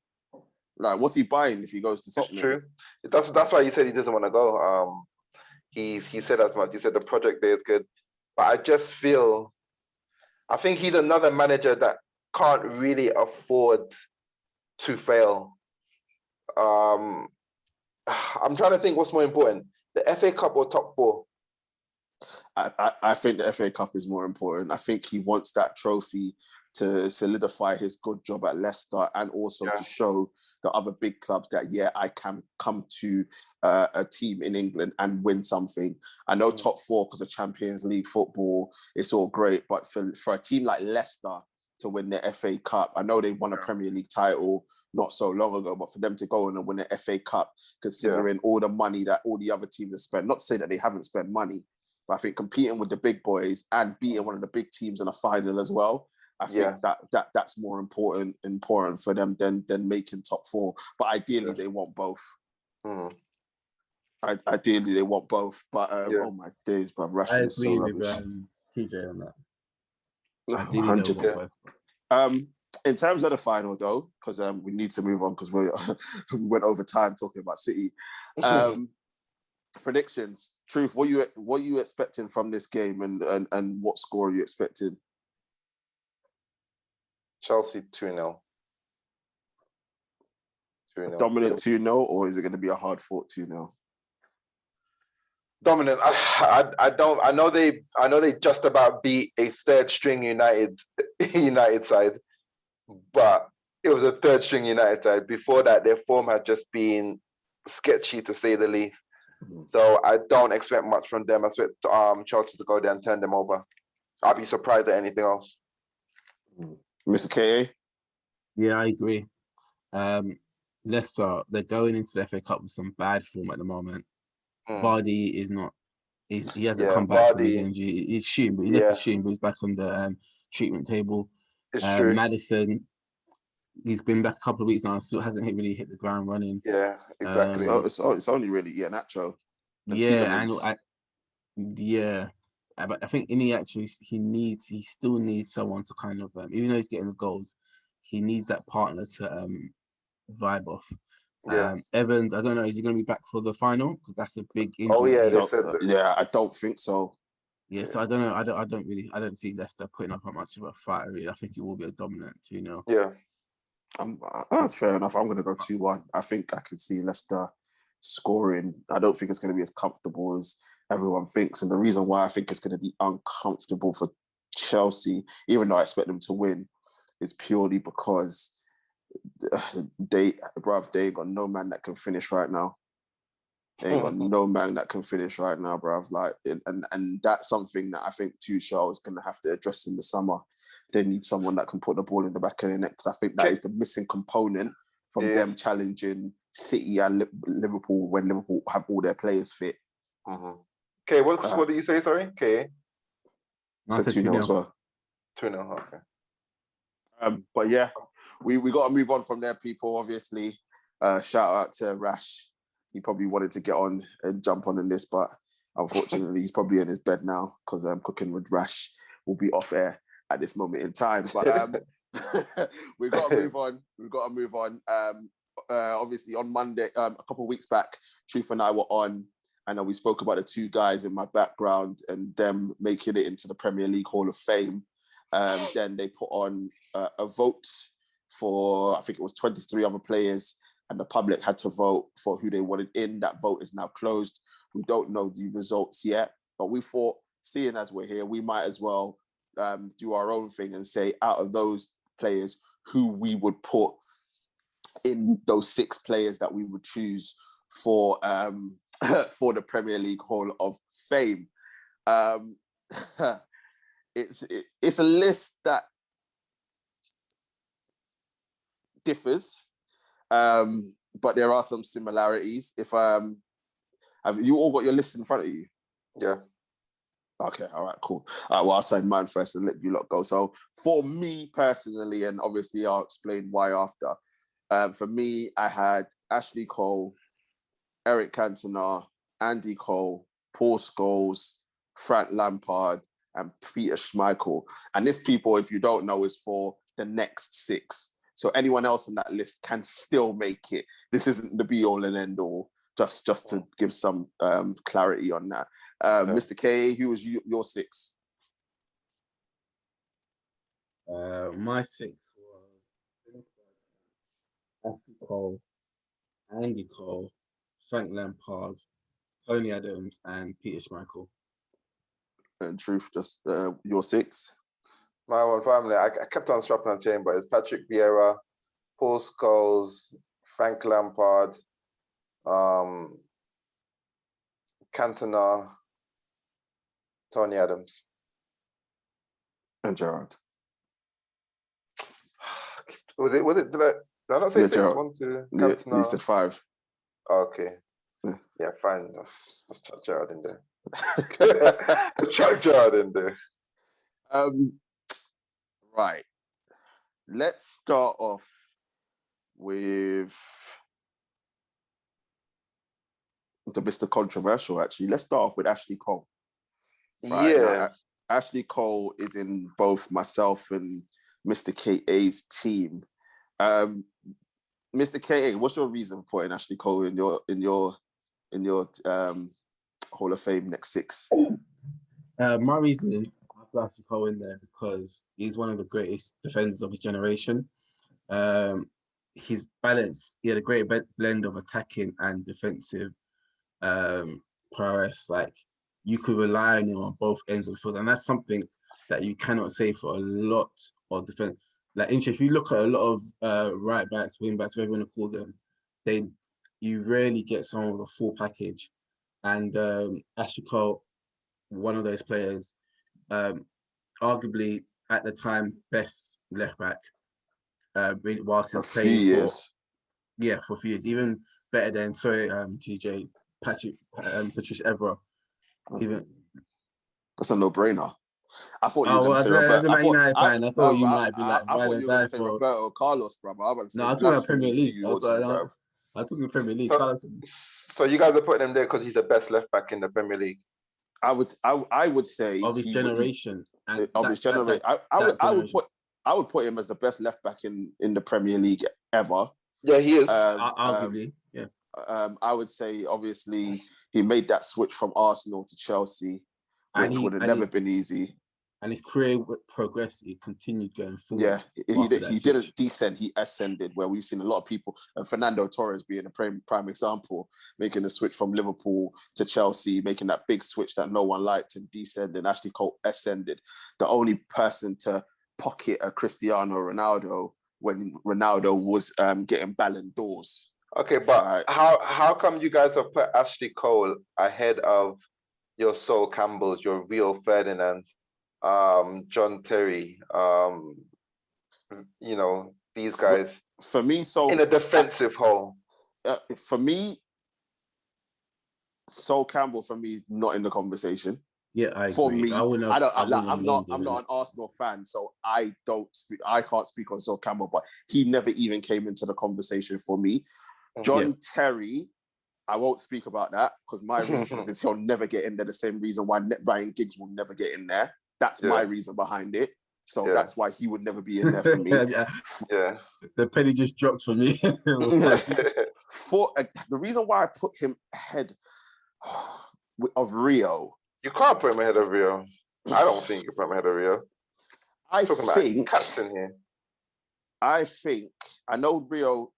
like what's he buying if he goes to Tottenham? It's true. That's why he said he doesn't want to go. He said as much. He said the project there is good, but I just feel, I think he's another manager that can't really afford to fail. I'm trying to think what's more important, the FA Cup or top 4. I think the FA Cup is more important. I think he wants that trophy to solidify his good job at Leicester, and also to show the other big clubs that I can come to a team in England and win something. I know top 4 because of Champions League football, it's all great, but for a team like Leicester to win the FA Cup, I know they won a Premier League title not so long ago, but for them to go and win the FA Cup, considering all the money that all the other teams have spent, not to say that they haven't spent money, but I think competing with the big boys and beating one of the big teams in a final as well, I think that's more important for them than making top 4. But ideally, they want both. Ideally, they want both. But oh my days, bro, Rashford is so rubbish. I agree with TJ on that. 100%. In terms of the final, though, because we need to move on because we went over time talking about City. Predictions, Truth. What are you expecting from this game, and what score are you expecting? Chelsea 2-0. Dominant 2-0, or is it going to be a hard fought 2-0? Dominant. I know they just about beat a third string United side, but it was a third string United side. Before that, their form had just been sketchy to say the least. So I don't expect much from them. I expect Chelsea to go there and turn them over. I'll be surprised at anything else. Mr. K.A.? Yeah, I agree. Leicester, they're going into the FA Cup with some bad form at the moment. Vardy is not. He hasn't come back from his injury. He's shooting, but he left the shooting, but he's back on the treatment table. It's true. Maddison, he's been back a couple of weeks now, still hasn't really hit the ground running. Yeah, exactly. It's only really Nacho. Yeah, but I think he still needs someone to kind of even though he's getting the goals, he needs that partner to vibe off. Yeah. Evans, I don't know, is he going to be back for the final? Because that's a big Oh injury. yeah, they Don't- said that. yeah, I don't think so. Yeah, so I don't know. I don't see Leicester putting up much of a fight. Really, I think it will be a dominant 2-0. Yeah. That's fair enough. I'm going to go 2-1. I think I can see Leicester scoring. I don't think it's going to be as comfortable as everyone thinks. And the reason why I think it's going to be uncomfortable for Chelsea, even though I expect them to win, is purely because they ain't got no man that can finish right now. They ain't got no man that can finish right now, bruv. Like, and that's something that I think Tuchel is going to have to address in the summer. They need someone that can put the ball in the back of the net, because I think that is the missing component from them challenging City and Liverpool when Liverpool have all their players fit. Okay, what did you say? Sorry, okay. So 2-0 as well. 2-0, okay. But yeah, we got to move on from there, people. Obviously, shout out to Rash. He probably wanted to get on and jump on in this, but unfortunately, he's probably in his bed now because Cooking with Rash will be off air at this moment in time. But we got to move on. We've got to move on. Obviously, on Monday, a couple of weeks back, Truth and I were on, and we spoke about the two guys in my background and them making it into the Premier League Hall of Fame. Then they put on a vote for, I think it was 23 other players, and the public had to vote for who they wanted in. That vote is now closed. We don't know the results yet, but we thought, seeing as we're here, we might as well do our own thing and say, out of those players, who we would put in those 6 players that we would choose for for the Premier League Hall of Fame. It's a list that differs, but there are some similarities. If have you all got your list in front of you? Yeah. Okay, all right, cool. All right, well, I'll say mine first and let you lot go. So for me personally, and obviously I'll explain why after, for me, I had Ashley Cole, Eric Cantona, Andy Cole, Paul Scholes, Frank Lampard, and Peter Schmeichel. And this, people, if you don't know, is for the next 6. So anyone else on that list can still make it. This isn't the be-all and end-all, just to give some clarity on that. Mr. K, who was your 6? My 6 was Ashley Cole, Andy Cole, Frank Lampard, Tony Adams, and Peter Schmeichel. And Truth, just your 6? My own family, I kept on strapping on chain, but it's Patrick Vieira, Paul Scholes, Frank Lampard, Cantona, Tony Adams. And Gerrard. Did I not say 6? Gerrard. 1, 2, Yeah, Cantona. you said 5. Okay. Yeah. Yeah, fine. Let's chuck Gerrard in there. Chuck Gerrard in there. Right. Let's start off with the Mr. Controversial, actually. Let's start off with Ashley Cole. Right? Yeah. Now, Ashley Cole is in both myself and Mr. KA's team. Mr. KA, what's your reason for putting Ashley Cole in your Hall of Fame next 6? My reasoning, I put Ashley Cole in there because he's one of the greatest defenders of his generation. His balance, he had a great blend of attacking and defensive prowess. Like, you could rely on him on both ends of the field, and that's something that you cannot say for a lot of defense. Like, if you look at a lot of right backs, wing backs, whatever you want to call them, you rarely get someone with a full package. And Ashley Cole, one of those players, arguably at the time best left back, whilst he's playing for a few years, even better than TJ Patrice Evra. Even that's a no-brainer. I thought you were going to say Roberto. Roberto. As a Man United fan, I thought you might be like, I thought you were going to say Roberto Carlos, brother. No, I was talking about Premier League. I took the Premier League. So you guys are putting him there because he's the best left back in the Premier League. I would say of his generation. Of his generation. I would put him as the best left back in the Premier League ever. Yeah, he is. Arguably, yeah. I would say obviously he made that switch from Arsenal to Chelsea, which would have never been easy. And his career progressed. He continued going forward. Yeah, he didn't descend. He ascended. Where we've seen a lot of people, and Fernando Torres being a prime example, making the switch from Liverpool to Chelsea, making that big switch that no one liked, and descended. Ashley Cole ascended. The only person to pocket a Cristiano Ronaldo when Ronaldo was getting Ballon d'Ors. Okay, but how come you guys have put Ashley Cole ahead of your Sol Campbells, your Rio Ferdinands, John Terry, these guys? For me, so in a defensive hole. For me, Sol Campbell is not in the conversation. Yeah, I agree. For me, I'm not an Arsenal fan, so I can't speak on Sol Campbell, but he never even came into the conversation for me. John Terry, I won't speak about that because my reason is he'll never get in there. The same reason why Ryan Giggs will never get in there. That's my reason behind it. So that's why he would never be in there for me. The penny just dropped for me. The reason why I put him ahead of Rio. You can't put him ahead of Rio. I don't think you can put him ahead of Rio. I think captain here. I know Rio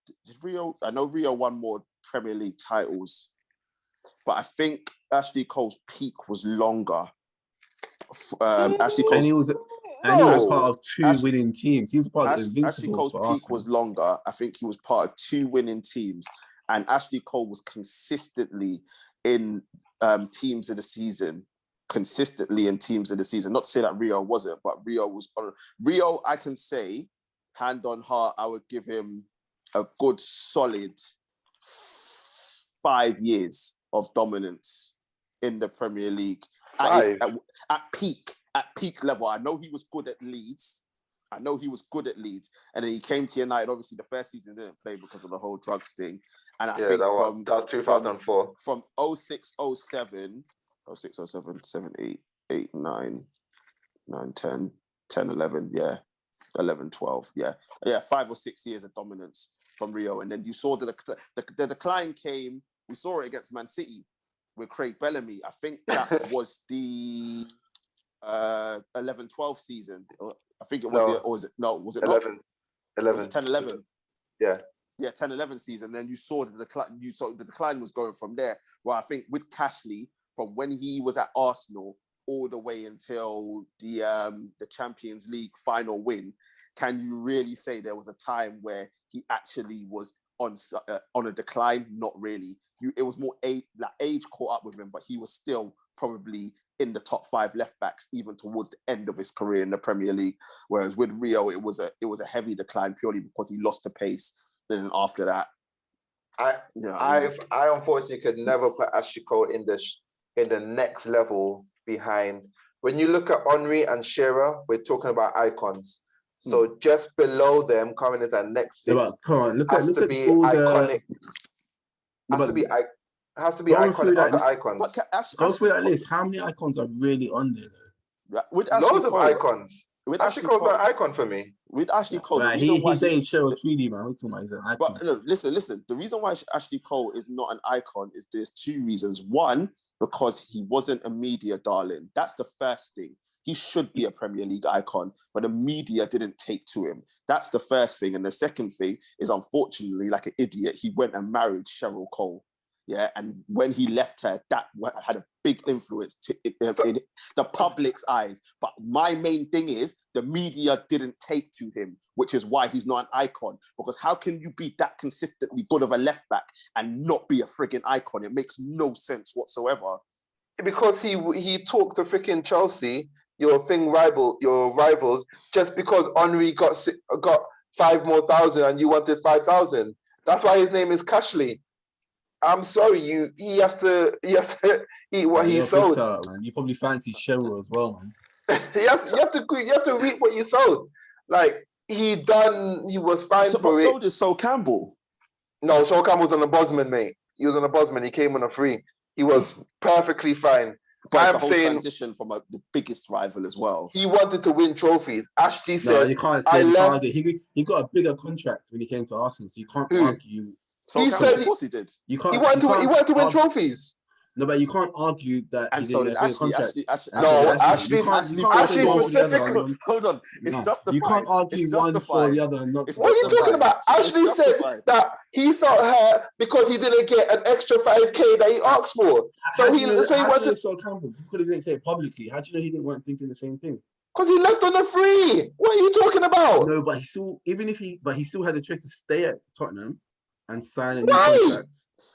won more Premier League titles, but I think Ashley Cole's peak was longer. Ashley Cole's he was part of two winning teams. He was part of Invincibles. Ashley Cole's peak was longer. I think he was part of two winning teams, and Ashley Cole was consistently in teams of the season. Not to say that Rio wasn't, but Rio was on. Rio, I can say, hand on heart, I would give him a good solid 5 years of dominance in the Premier League at peak level. I know he was good at Leeds. And then he came to United. Obviously, the first season he didn't play because of the whole drugs thing. And I think that was 2004. From 06, 07, 7, 8, 9, 10, 11, 11, 12, 5 or 6 years of dominance from Rio. And then you saw the decline came. We saw it against Man City with Craig Bellamy. I think that was the 11-12 season. I think it was was it 11? 11. Was it 10-11? Yeah, 10-11 season. Then you saw the decline. You saw the decline was going from there. Well, I think with Cashley, from when he was at Arsenal all the way until the Champions League final win, can you really say there was a time where he actually was on a decline? Not really. It was more age caught up with him, but he was still probably in the top 5 left backs even towards the end of his career in the Premier League. Whereas with Rio, it was a heavy decline purely because he lost the pace. And then after that, I unfortunately could never put Ashley Cole in the next level behind. When you look at Henry and Shearer, we're talking about icons. So just below them, coming as that next 6, has to be iconic. Has to be iconic. Other icons. Go through that list. How many icons are really on there, though? Loads of icons. Ashley Cole's an icon for me. With Ashley Cole, he dated Cheryl Tweedy, man. He's an icon. But no, listen. The reason why Ashley Cole is not an icon is there's 2 reasons. One, because he wasn't a media darling. That's the first thing. He should be a Premier League icon, but the media didn't take to him. That's the first thing. And the second thing is, unfortunately, like an idiot, he went and married Cheryl Cole. Yeah, and when he left her, that had a big influence in the public's eyes. But my main thing is the media didn't take to him, which is why he's not an icon. Because how can you be that consistently good of a left back and not be a frigging icon? It makes no sense whatsoever. Because he talked to freaking Chelsea, your rivals, just because Henry got 5,000 more and you wanted 5,000. That's why his name is Cashley. I'm sorry, he has to eat what he sowed. Man. You probably fancy Cheryl as well, man. you have to reap what you sowed. Like he was fine for it. So did Sol Campbell. No, Sol Campbell was on a Bosman, mate. He was on a Bosman. He came on a free. He was perfectly fine. But it's I'm the whole saying transition from the biggest rival as well. he wanted to win trophies. Ashley No, said, you can't I say you can't left. argue. He got a bigger contract when he came to Arsenal, so you can't Who? argue. So He Campbell, said of course he did. You He can't. wanted You to. He can't wanted to win argue. trophies. No, but you can't argue that And he so didn't did get a bigger Ashley. contract. No, Ashley Ashley Ashley specifically. Hold on. It's No, justified. you can't argue It's one for justified. the other and not. It's What are you talking justified. about? Ashley It's said justified. that he felt hurt because he didn't get an extra 5K that he asked for. How So do he you know? said he How do you know wanted Sol Campbell? You could have didn't say it publicly. How do you know he weren't thinking the same thing? because he left on a free. What are you talking about? No, but he still, he still had a choice to stay at Tottenham and sign a new Why? contract.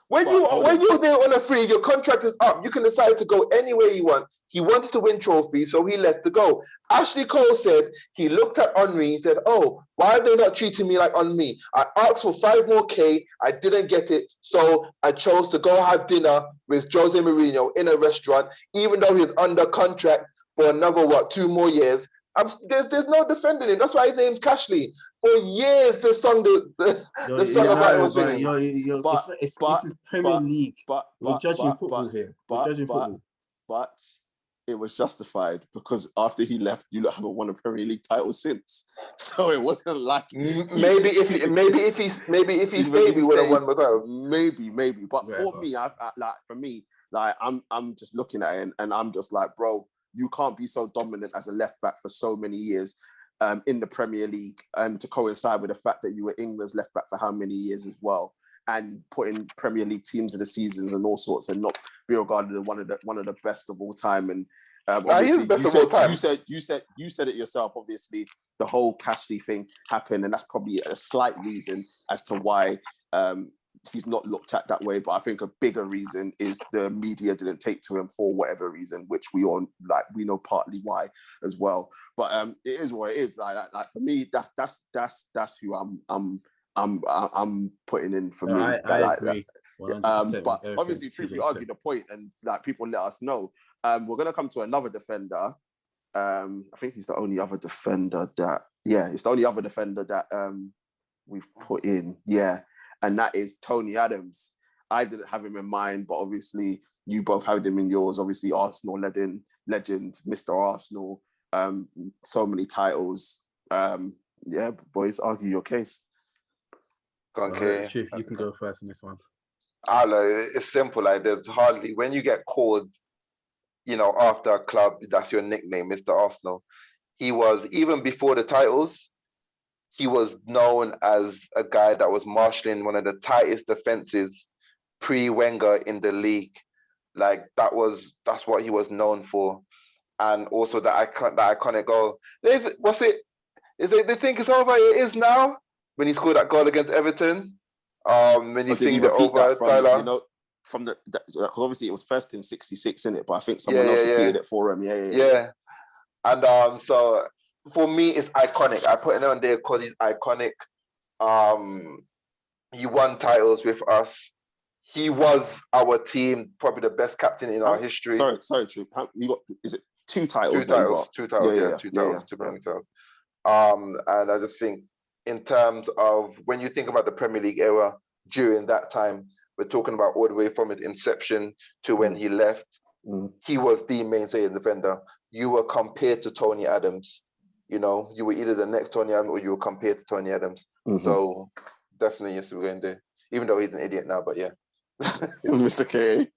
When you're there on a free, your contract is up. You can decide to go anywhere you want. He wanted to win trophies, so he left to go. Ashley Cole said he looked at Henry. He said, "Oh, why are they not treating me like Henry? I asked for 5 more K. I didn't get it, so I chose to go have dinner with Jose Mourinho in a restaurant, even though he's under contract for another 2 more years." There's no defending him. That's why his name's Cashley. For years, the song about him was singing. This is Premier League. We're judging football here. We're judging football. But it was justified because after he left, you haven't won a Premier League title since. So it wasn't like maybe if he stayed, we would have won the titles. Maybe. But Whatever. for me, I'm just looking at it and I'm just like, bro, you can't be so dominant as a left back for so many years in the Premier League to coincide with the fact that you were England's left back for how many years as well, and putting Premier League teams in the seasons and all sorts, and not be regarded as one of the best of all time. And obviously, you said it yourself. Obviously, the whole Cashley thing happened, and that's probably a slight reason as to why he's not looked at that way. But I think a bigger reason is the media didn't take to him for whatever reason, which we know partly why as well. But it is what it is. Like for me, that's who I'm putting in for me. I agree. But obviously, truthfully, argue the point, and like people let us know. We're gonna come to another defender. I think he's the only other defender that we've put in. Yeah. And that is Tony Adams. I didn't have him in mind, but obviously you both had him in yours. Obviously, Arsenal legend, Mr. Arsenal, so many titles. Yeah, boys, argue your case. Okay. Chief, you can go first in this one. It's simple. Like there's hardly when you get called, after a club, that's your nickname, Mr. Arsenal. He was even before the titles. He was known as a guy that was marshalling one of the tightest defenses pre-Wenger in the league. Like that's what he was known for, and also that iconic goal. What's it? They think it's over. It is now. When he scored that goal against Everton, when he singed it over Tyler. Because obviously it was first in '66, innit? But I think someone else repeated it for him. Yeah. And so for me, it's iconic. I put it on there because he's iconic. He won titles with us. He was our team, probably the best captain in our history. Sorry, Troop. Is it 2 titles? 2 titles, 2 titles. And I just think in terms of when you think about the Premier League era during that time, we're talking about all the way from his inception to when he left. He was the mainstay defender. You were compared to Tony Adams. You were either the next Tony Adams or you were compared to Tony Adams. So definitely, yes, we're going there. Even though he's an idiot now, but yeah. Mr. K.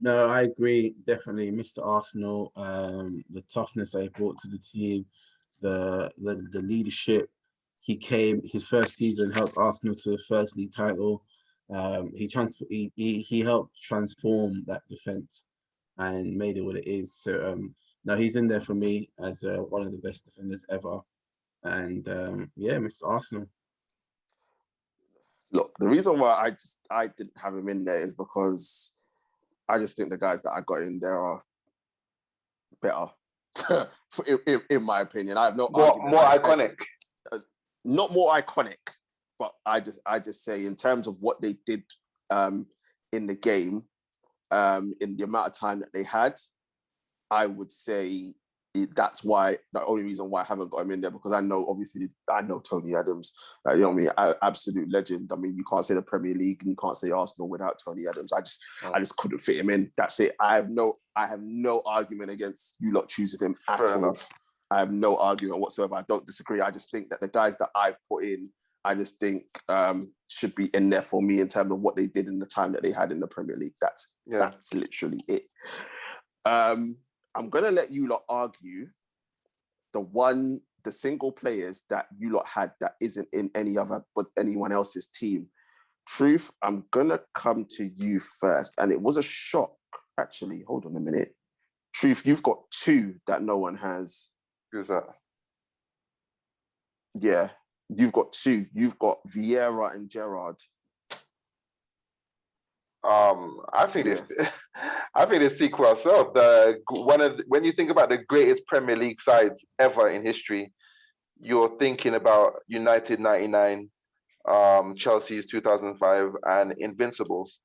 No, I agree. Definitely, Mr. Arsenal. The toughness that he brought to the team, the leadership. He came. His first season helped Arsenal to the first league title. He helped transform that defense and made it what it is. So no, he's in there for me as one of the best defenders ever. And Mr. Arsenal. Look, the reason why I didn't have him in there is because I just think the guys that I got in there are better, in my opinion. I have no argument. More iconic. Not more iconic, but I just say in terms of what they did in the game, in the amount of time that they had, I would say that's why the only reason why I haven't got him in there, because I know Tony Adams, you know what I mean, absolute legend. I mean, you can't say the Premier League and you can't say Arsenal without Tony Adams. I just couldn't fit him in. That's it. I have no argument against you lot choosing him at Fair all. enough. I have no argument whatsoever. I don't disagree. I just think that the guys that I've put in, I just think should be in there for me in terms of what they did in the time that they had in the Premier League. That's literally it. I'm gonna let you lot argue the single players that you lot had that isn't in anyone else's team. Truth, I'm gonna come to you first, and it was a shock actually. Hold on a minute. Truth, you've got two that no one has. Who's that? Yeah, you've got two. You've got Vieira and Gerrard. I think they speak for ourselves. When you think about the greatest Premier League sides ever in history, you're thinking about United '99, Chelsea's 2005, and Invincibles.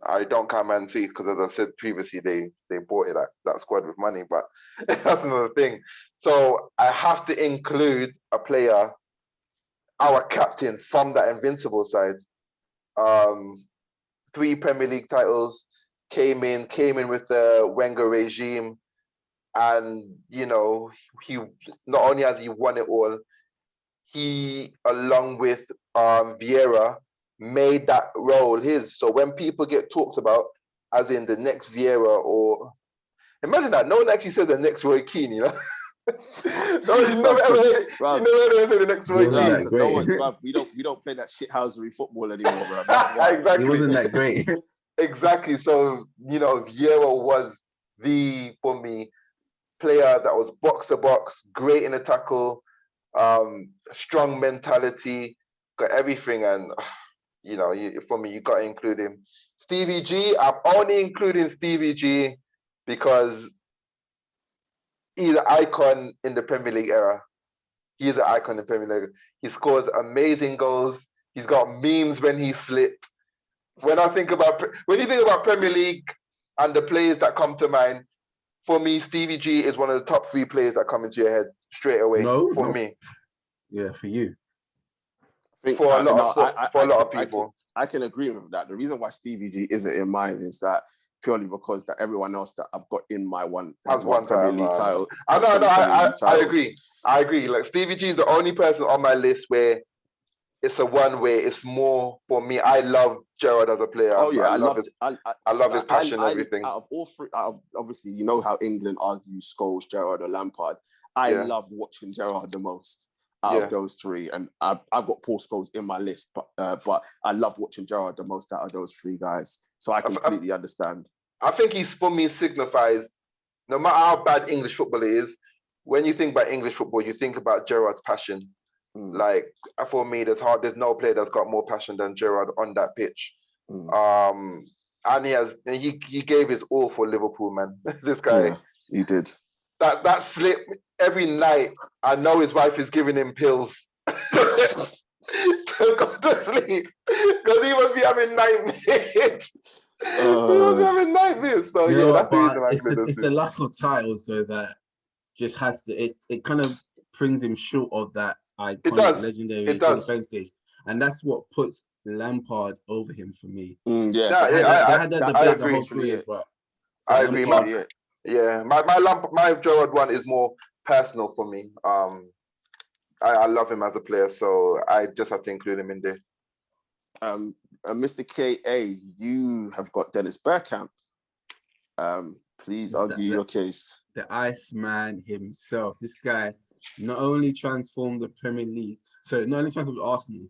I don't count Man City because, as I said previously, they bought it that squad with money, but that's another thing. So I have to include a player, our captain from that Invincible side. 3 Premier League titles, came in with the Wenger regime, and he not only has he won it all, he, along with Vieira, made that role his. So when people get talked about as in the next Vieira, or imagine that no one actually said the next Roy Keane, you know. No, you never ever heard it. You never heard say the next Roy Keane. We don't play that shithousery football anymore, bro. Exactly. He wasn't that great. Exactly. So, Vieira was for me, player that was box to box, great in the tackle, strong mentality, got everything. And, for me, you got to include him. Stevie G, I'm only including Stevie G because he's an icon in the Premier League era. He's an icon in the Premier League. He scores amazing goals. He's got memes when he slipped. When you think about Premier League and the players that come to mind, for me, Stevie G is one of the top 3 players that come into your head straight away. For me. Yeah, for you. For a lot of people. I can agree with that. The reason why Stevie G isn't in mine is that purely because that everyone else that I've got in my one has one Premier League title. I agree. I agree. Like, Stevie G is the only person on my list where it's a one way. It's more for me. I love Gerrard as a player. Oh yeah, I love his passion and everything. Out of all 3, obviously, you know how England argues Scholes, Gerrard, or Lampard. I love watching Gerrard the most out of those 3, and I've got Paul Scholes in my list, but I love watching Gerrard the most out of those 3 guys. So I completely understand. I think he's, for me, signifies, no matter how bad English football is, when you think about English football, you think about Gerrard's passion. Like, for me, there's no player that's got more passion than Gerrard on that pitch. And he gave his all for Liverpool, man. This guy. Yeah, he did. That slip every night, I know his wife is giving him pills to go to sleep because he must be having nightmares. He was having nightmares. So that's the reason it's the lack of titles though that just has to it kind of brings him short of that iconic legendary defense stage. And that's what puts Lampard over him for me. I had that debate the whole career, but I agree. My Gerrard one is more personal for me. I love him as a player, so I just have to include him in there. Mr. K.A., you have got Dennis Bergkamp. Please argue your case. The Iceman himself. This guy not only transformed the Premier League, not only transformed Arsenal,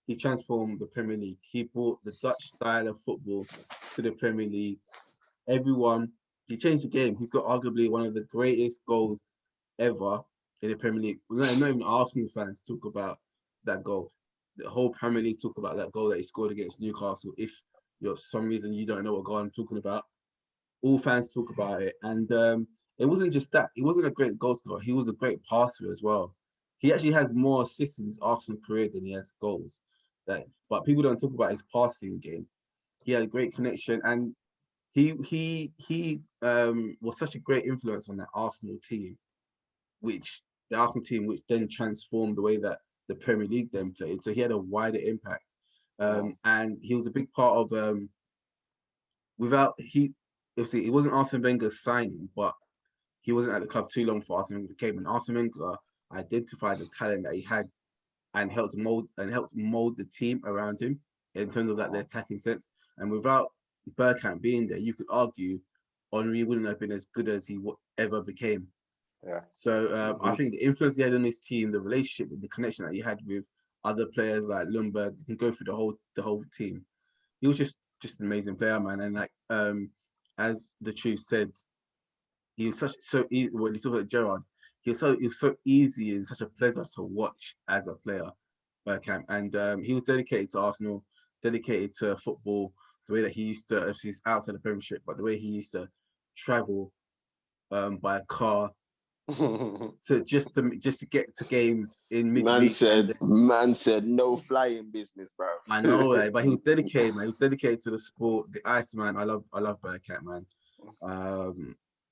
he transformed the Premier League. He brought the Dutch style of football to the Premier League. He changed the game. He's got arguably one of the greatest goals ever in the Premier League. Not even Arsenal fans talk about that goal. The whole Premier League talk about that goal that he scored against Newcastle. If for some reason you don't know what goal I'm talking about, all fans talk about it. And it wasn't just that. He wasn't a great goal scorer. He was a great passer as well. He actually has more assists in his Arsenal career than he has goals. But people don't talk about his passing game. He had a great connection, and he was such a great influence on that Arsenal team. which the Arsenal team, which then transformed the way that the Premier League then played. So he had a wider impact, and he was a big part of. Obviously, it wasn't Arsene Wenger's signing, but he wasn't at the club too long for Arsene Wenger came, and Arsene Wenger identified the talent that he had and helped mold the team around him in terms of like the attacking sense. And without Bergkamp being there, you could argue Henry wouldn't have been as good as he ever became. Yeah. So I think the influence he had on his team, the relationship, the connection that he had with other players like Lundberg, you can go through the whole team. He was just an amazing player, man. And like as the truth said, he was so easy. When you talk about Gerrard, he was so easy and such a pleasure to watch as a player, Bergkamp. And he was dedicated to Arsenal, dedicated to football. The way that he used to, obviously he's outside the Premiership, but the way he used to travel by car to just to get to games in midweek. Man said no flying business, bro. I know, right? But he was dedicated, man. He was dedicated to the sport, the ice, man. I love Bergkamp, man.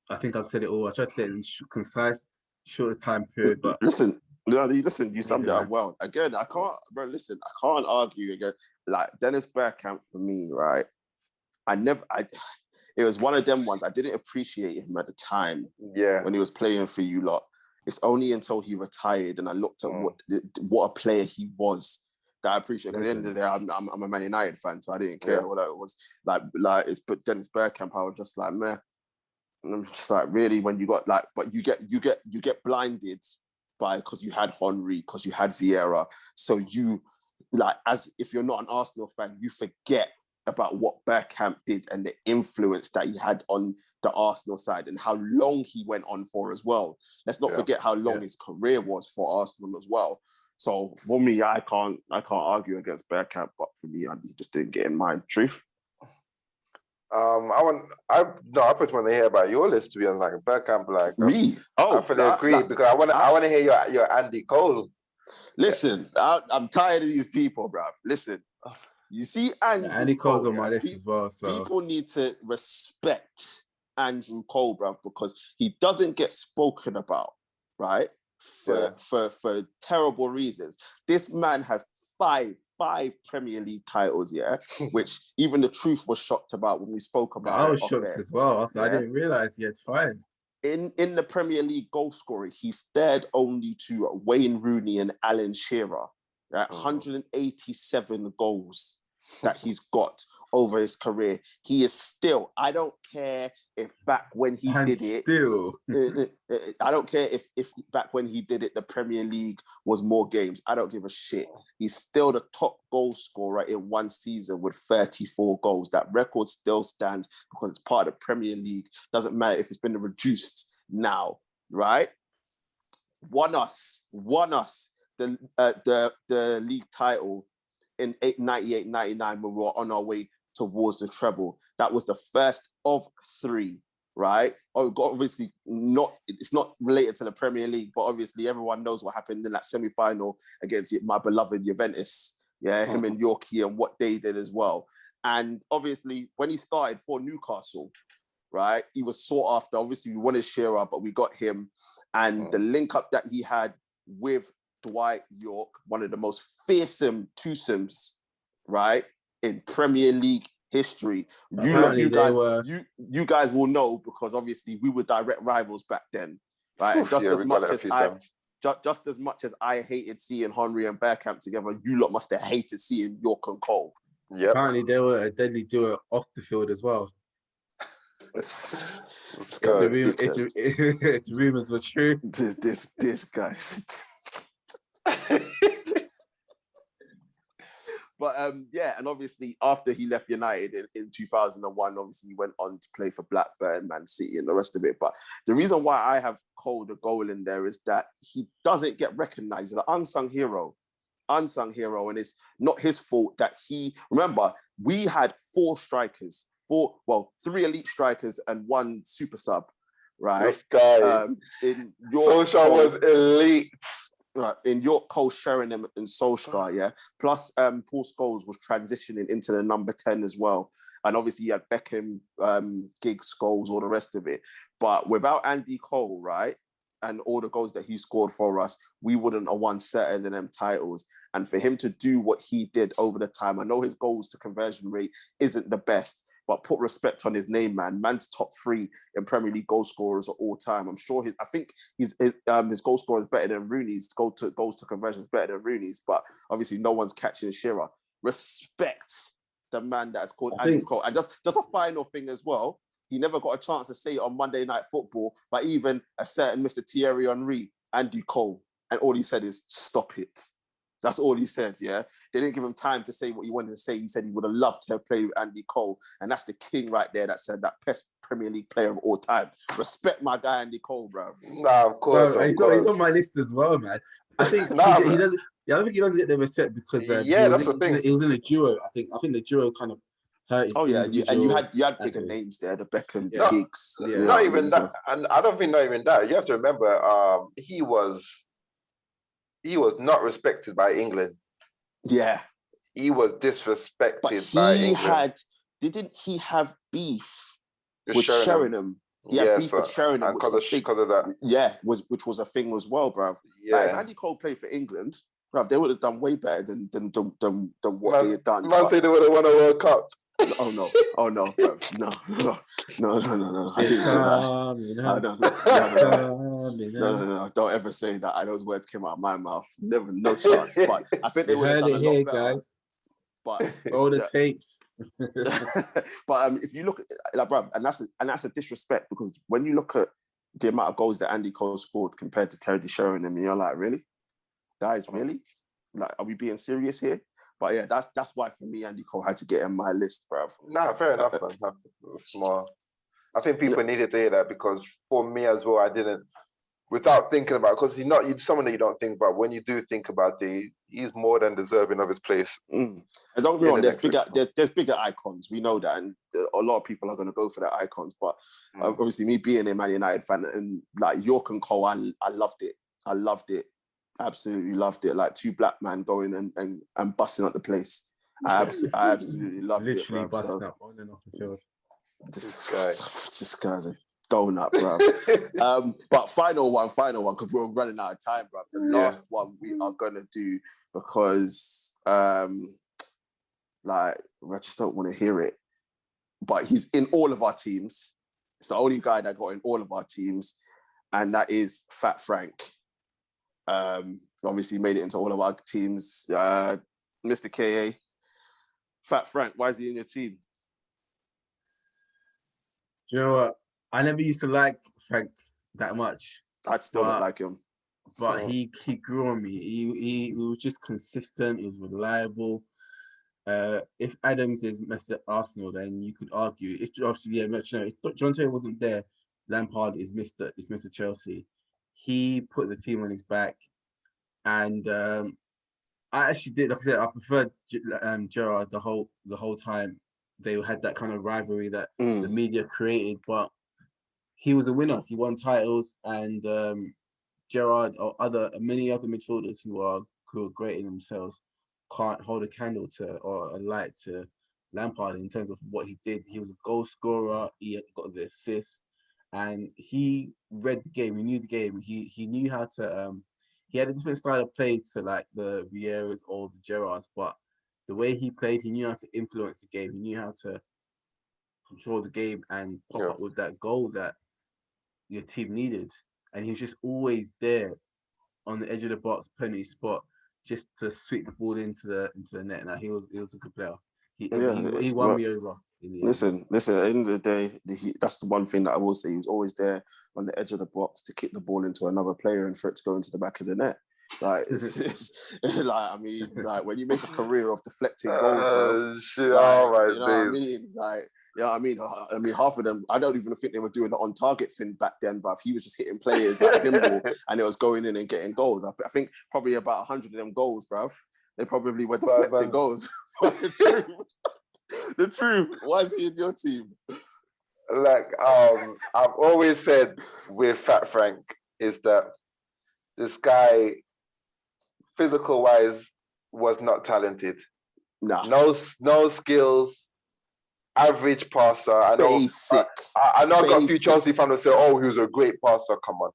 I think I've said it all. I tried to say it in concise, shortest time period, but listen, you summed it up well. Again, I can't argue again. Like Dennis Bergkamp for me, right? It was one of them ones. I didn't appreciate him at the time. Yeah. When he was playing for you lot. It's only until he retired and I looked at what a player he was that I appreciate. At the end of the day, I'm a Man United fan, so I didn't care what it was. Like it's Dennis Bergkamp. I was just like, meh. And I'm just like, really, when you got like, but you get blinded by because you had Henry, because you had Vieira. So you like, as if you're not an Arsenal fan, you forget about what Bergkamp did and the influence that he had on the Arsenal side and how long he went on for as well. Let's not forget how long his career was for Arsenal as well. So for me, I can't argue against Bergkamp, but for me, he just didn't get in my truth. I just want to hear about your list, to be honest, like Bergkamp, like me. I fully agree because I want to hear your Andy Cole. Listen, I'm tired of these people, bro. Listen, you see Andy Cole's on my list as well. So people need to respect Andrew Cole, bro, because he doesn't get spoken about, right? For terrible reasons. This man has five Premier League titles, which even the truth was shocked about when we spoke about. I was shocked as well. I didn't realize he had 5. In the Premier League goal scoring, he's third only to Wayne Rooney and Alan Shearer. 187 goals that he's got over his career. He is still, I don't care if back when he did it, I don't care if back when he did it, the Premier League was more games. I don't give a shit. He's still the top goal scorer in one season with 34 goals. That record still stands because it's part of the Premier League. Doesn't matter if it's been reduced now, right? Won us the league title in 98-99 when we were on our way towards the treble. That was the first of 3, right? Obviously it's not related to the Premier League, but obviously everyone knows what happened in that semi-final against my beloved Juventus. Yeah, him and Yorkie and what they did as well. And obviously when he started for Newcastle, right, he was sought after. Obviously we wanted Shearer, but we got him. And the link up that he had with Dwight York, one of the most fearsome twosomes, right, in Premier League history. You guys will know because obviously we were direct rivals back then, right? And just as much as I hated seeing Henry and Bergkamp together, you lot must have hated seeing York and Cole. Yeah. Apparently they were a deadly duo off the field as well. It's rumors were true. This guy. But and obviously after he left United in 2001, obviously he went on to play for Blackburn, Man City, and the rest of it. But the reason why I have Cole the goal in there is that he doesn't get recognised. He's an unsung hero, and it's not his fault that remember, we had 4 strikers, 3 elite strikers and 1 super sub, right? This guy, in York, Solskjaer was elite. Right, in York, Cole, Sheringham and Solskjaer, yeah? Plus, Paul Scholes was transitioning into the number 10 as well. And obviously, you had Beckham, Giggs, Scholes, all the rest of it. But without Andy Cole, right, and all the goals that he scored for us, we wouldn't have won certain of them titles. And for him to do what he did over the time, I know his goals to conversion rate isn't the best, but put respect on his name, man. Man's top 3 in Premier League goal scorers of all time. I'm sure I think his goal score is better than Rooney's. Goals to conversion is better than Rooney's, but obviously no one's catching Shearer. Respect the man that has called Andy Cole. And just a final thing as well, he never got a chance to say it on Monday Night Football, but even a certain Mr. Thierry Henry, Andy Cole, and all he said is, stop it. That's all he said, yeah? They didn't give him time to say what he wanted to say. He said he would have loved to have played with Andy Cole, and that's the king right there that said that best Premier League player of all time. Respect my guy, Andy Cole, bro. Nah, of course. Bro, he's on my list as well, man. I think he doesn't. Yeah, I don't think he doesn't get the respect because that's the thing. He was in a duo. I think the duo kind of hurt his. Oh yeah, you had bigger names there, the Beckham, the Giggs. Yeah. Not even that, and I don't think not even that. You have to remember, he was not respected by England. Yeah, he was disrespected but by England. Didn't he have beef with Sheringham? He had beef with Sheringham because of that. Yeah, which was a thing as well, bruv. Yeah. Like, if Andy Cole played for England, bruv, they would have done way better than what they had done. Man said they would have won a World Cup. Oh no, bruv. No. I didn't say that. No. Don't ever say that. Those words came out of my mouth. Never, no chance. But I think they would have done a lot better. Guys. But all the tapes. But if you look at like, bruv, and that's a disrespect, because when you look at the amount of goals that Andy Cole scored compared to Terry Sheringham, you're like, really, guys, really? Like, are we being serious here? But yeah, that's why for me, Andy Cole had to get in my list, bruv. Nah, fair enough, man. Small. I think people needed to hear that, because for me as well, I didn't, without thinking about it, because he's someone that you don't think about. When you do think about it, he's more than deserving of his place. And don't get me wrong, there's bigger icons. We know that, and a lot of people are going to go for their icons. But obviously, me being a Man United fan, and like York and Cole, I loved it. I loved it. Absolutely loved it. Like two black men going and busting up the place. I absolutely loved it. Literally busting up on and off the field. This guy's a donut, bro. But final one, because we're running out of time, bro. The last one we are gonna do, because I just don't want to hear it. But he's in all of our teams. It's the only guy that got in all of our teams, and that is Fat Frank. Obviously made it into all of our teams. Mr. KA. Fat Frank, why is he in your team? Do you know what? I never used to like Frank that much. I still don't like him. But he grew on me. He was just consistent. He was reliable. If Adams is messed up Arsenal, then you could argue. If John Terry wasn't there, Lampard is Mr. Chelsea. He put the team on his back, and I actually did. Like I said, I preferred Gerrard the whole time. They had that kind of rivalry that the media created, but he was a winner. He won titles, and Gerrard or many other midfielders who are great in themselves can't hold a candle to or a light to Lampard in terms of what he did. He was a goal scorer. He got the assists, and he read the game. He knew the game. He knew how to. He had a different style of play to like the Vieiras or the Gerrards, but the way he played, he knew how to influence the game. He knew how to control the game and pop up with that goal that your team needed. And he was just always there on the edge of the box, penalty spot, just to sweep the ball into the net. Now he was a good player. He won me over. Listen. At the end of the day, that's the one thing that I will say. He was always there on the edge of the box to kick the ball into another player and for it to go into the back of the net. Like, it's like, I mean, like when you make a career of deflecting goals, bro, you know what I mean? Like, you know what I mean? I mean, half of them, I don't even think they were doing the on-target thing back then, but he was just hitting players like pinball and it was going in and getting goals. I think probably about 100 of them goals, bruv, they probably were deflecting goals. The truth, why is he in your team? Like, I've always said with Fat Frank is that this guy, physical-wise, was not talented. Nah. No skills, average passer. I know. Basic. I know. I got a few Chelsea fans who say, "Oh, he was a great passer." Come on,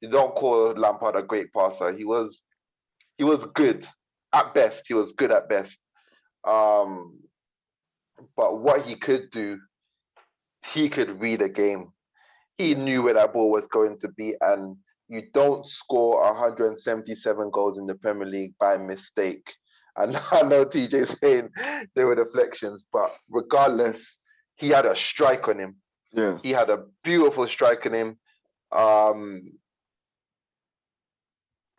You don't call Lampard a great passer. He was good at best. He was good at best. But what he could do, he could read a game. He knew where that ball was going to be, and you don't score 177 goals in the Premier League by mistake. And I know TJ saying they were deflections, but regardless, he had a strike on him. Yeah. He had a beautiful strike on him.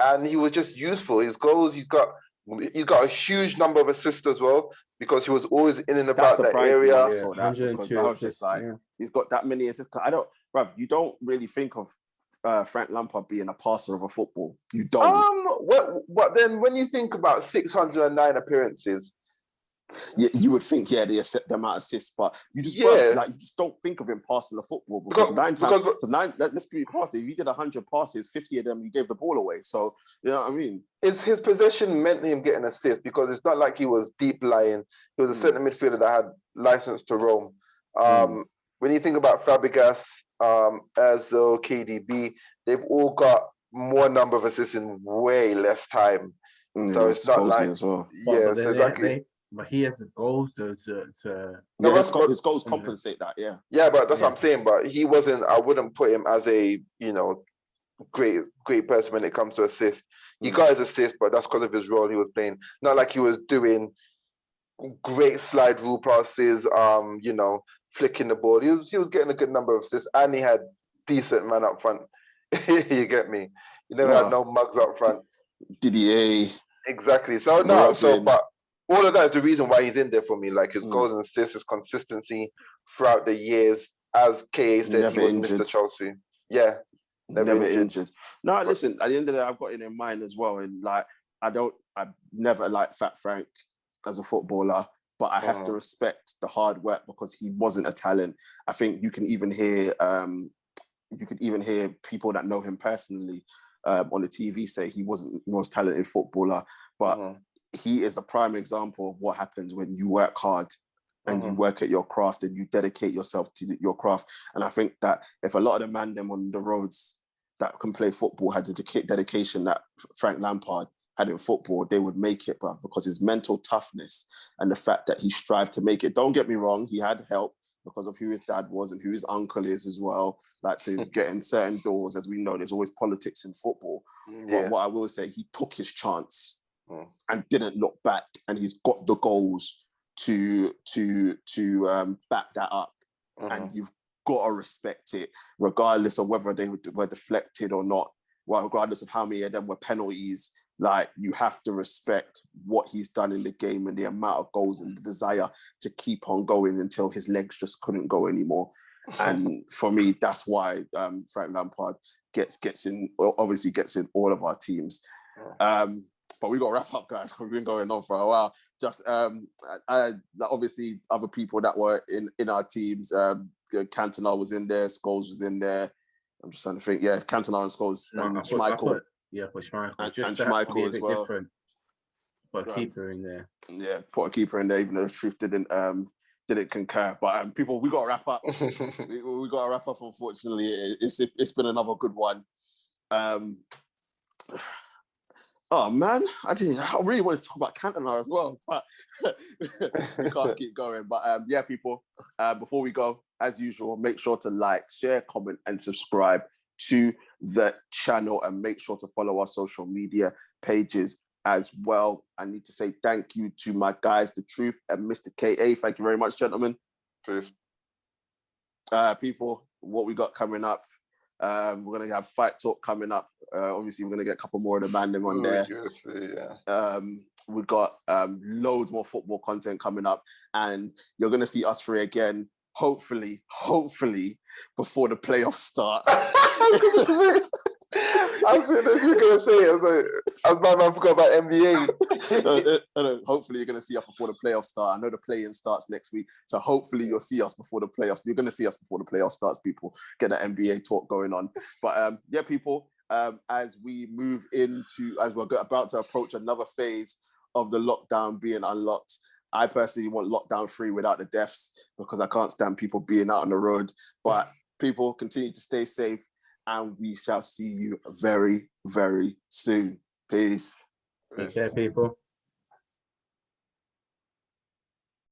And he was just useful. His goals, he's got a huge number of assists as well, because he was always in and about that area. I saw that because I was just like, he's got that many assists. You don't really think of Frank Lampard being a passer of a football. You don't. What then? When you think about 609 appearances, you would think, the amount of assists, but you just you just don't think of him passing the football because let's be honest, if you did 100 passes, 50 of them you gave the ball away. So you know what I mean. His possession meant him getting assists because it's not like he was deep lying. He was a centre midfielder that had license to roam. When you think about Fabregas, Ozil, KDB, they've all got more number of assists in way less time. So it's not like as well. Exactly. But he has the goals to his goals compensate that, Yeah, but that's what I'm saying. But he wasn't. I wouldn't put him as a great person when it comes to assists. He got his assist, but that's because of his role he was playing. Not like he was doing great slide rule passes. Flicking the ball. He was getting a good number of assists, and he had decent man up front. You get me? He never had no mugs up front. Didier. Exactly. So but all of that is the reason why he's in there for me. Like his goals and assists, his consistency throughout the years. As KA said, never he was injured. Mr. Chelsea. Yeah. Never injured. No, listen, at the end of the day, I've got it in mind as well. And like, I've never liked Fat Frank as a footballer, but I have to respect the hard work because he wasn't a talent. I think you can even hear people that know him personally on the TV say he wasn't the most talented footballer, but he is the prime example of what happens when you work hard and you work at your craft and you dedicate yourself to your craft. And I think that if a lot of the man them on the roads that can play football had the dedication that Frank Lampard had in football, they would make it, bro, because his mental toughness and the fact that he strived to make it. Don't get me wrong, he had help because of who his dad was and who his uncle is as well, like to get in certain doors. As we know, there's always politics in football. But what I will say, he took his chance and didn't look back, and he's got the goals to back that up. And you've got to respect it, regardless of whether they were deflected or not. Well, regardless of how many of them were penalties, like you have to respect what he's done in the game and the amount of goals and the desire to keep on going until his legs just couldn't go anymore. And for me, that's why Frank Lampard gets in all of our teams. But we got to wrap up, guys, because we've been going on for a while. Just obviously other people that were in our teams. Cantona was in there, Scholes was in there. I'm just trying to think. Yeah, Cantona and Scholes and Schmeichel. Put Schmeichel. And Schmeichel as well. Different. Put a keeper in there. Yeah, put a keeper in there, even though the truth didn't concur. But people, we got to wrap up. we got to wrap up. Unfortunately, it's been another good one. Oh man, I really want to talk about Cantona as well, but we can't keep going. But people, before we go, as usual, make sure to like, share, comment, and subscribe to the channel, and make sure to follow our social media pages as well. I need to say thank you to my guys, The Truth and Mr. KA. Thank you very much, gentlemen. Please. People, what we got coming up? We're going to have Fight Talk coming up. Obviously, we're going to get a couple more of the man them on there. We've got loads more football content coming up, and you're going to see us three again, hopefully, before the playoffs start. I was going to say, I was my man forgot about NBA. No, hopefully you're going to see us before the playoffs start. I know the play-in starts next week, so hopefully you'll see us before the playoffs. You're going to see us before the playoffs starts, people. Get that NBA talk going on. But people, as we're about to approach another phase of the lockdown being unlocked, I personally want lockdown free without the deaths, because I can't stand people being out on the road. But people, continue to stay safe and we shall see you very, very soon. Peace. Take care, people.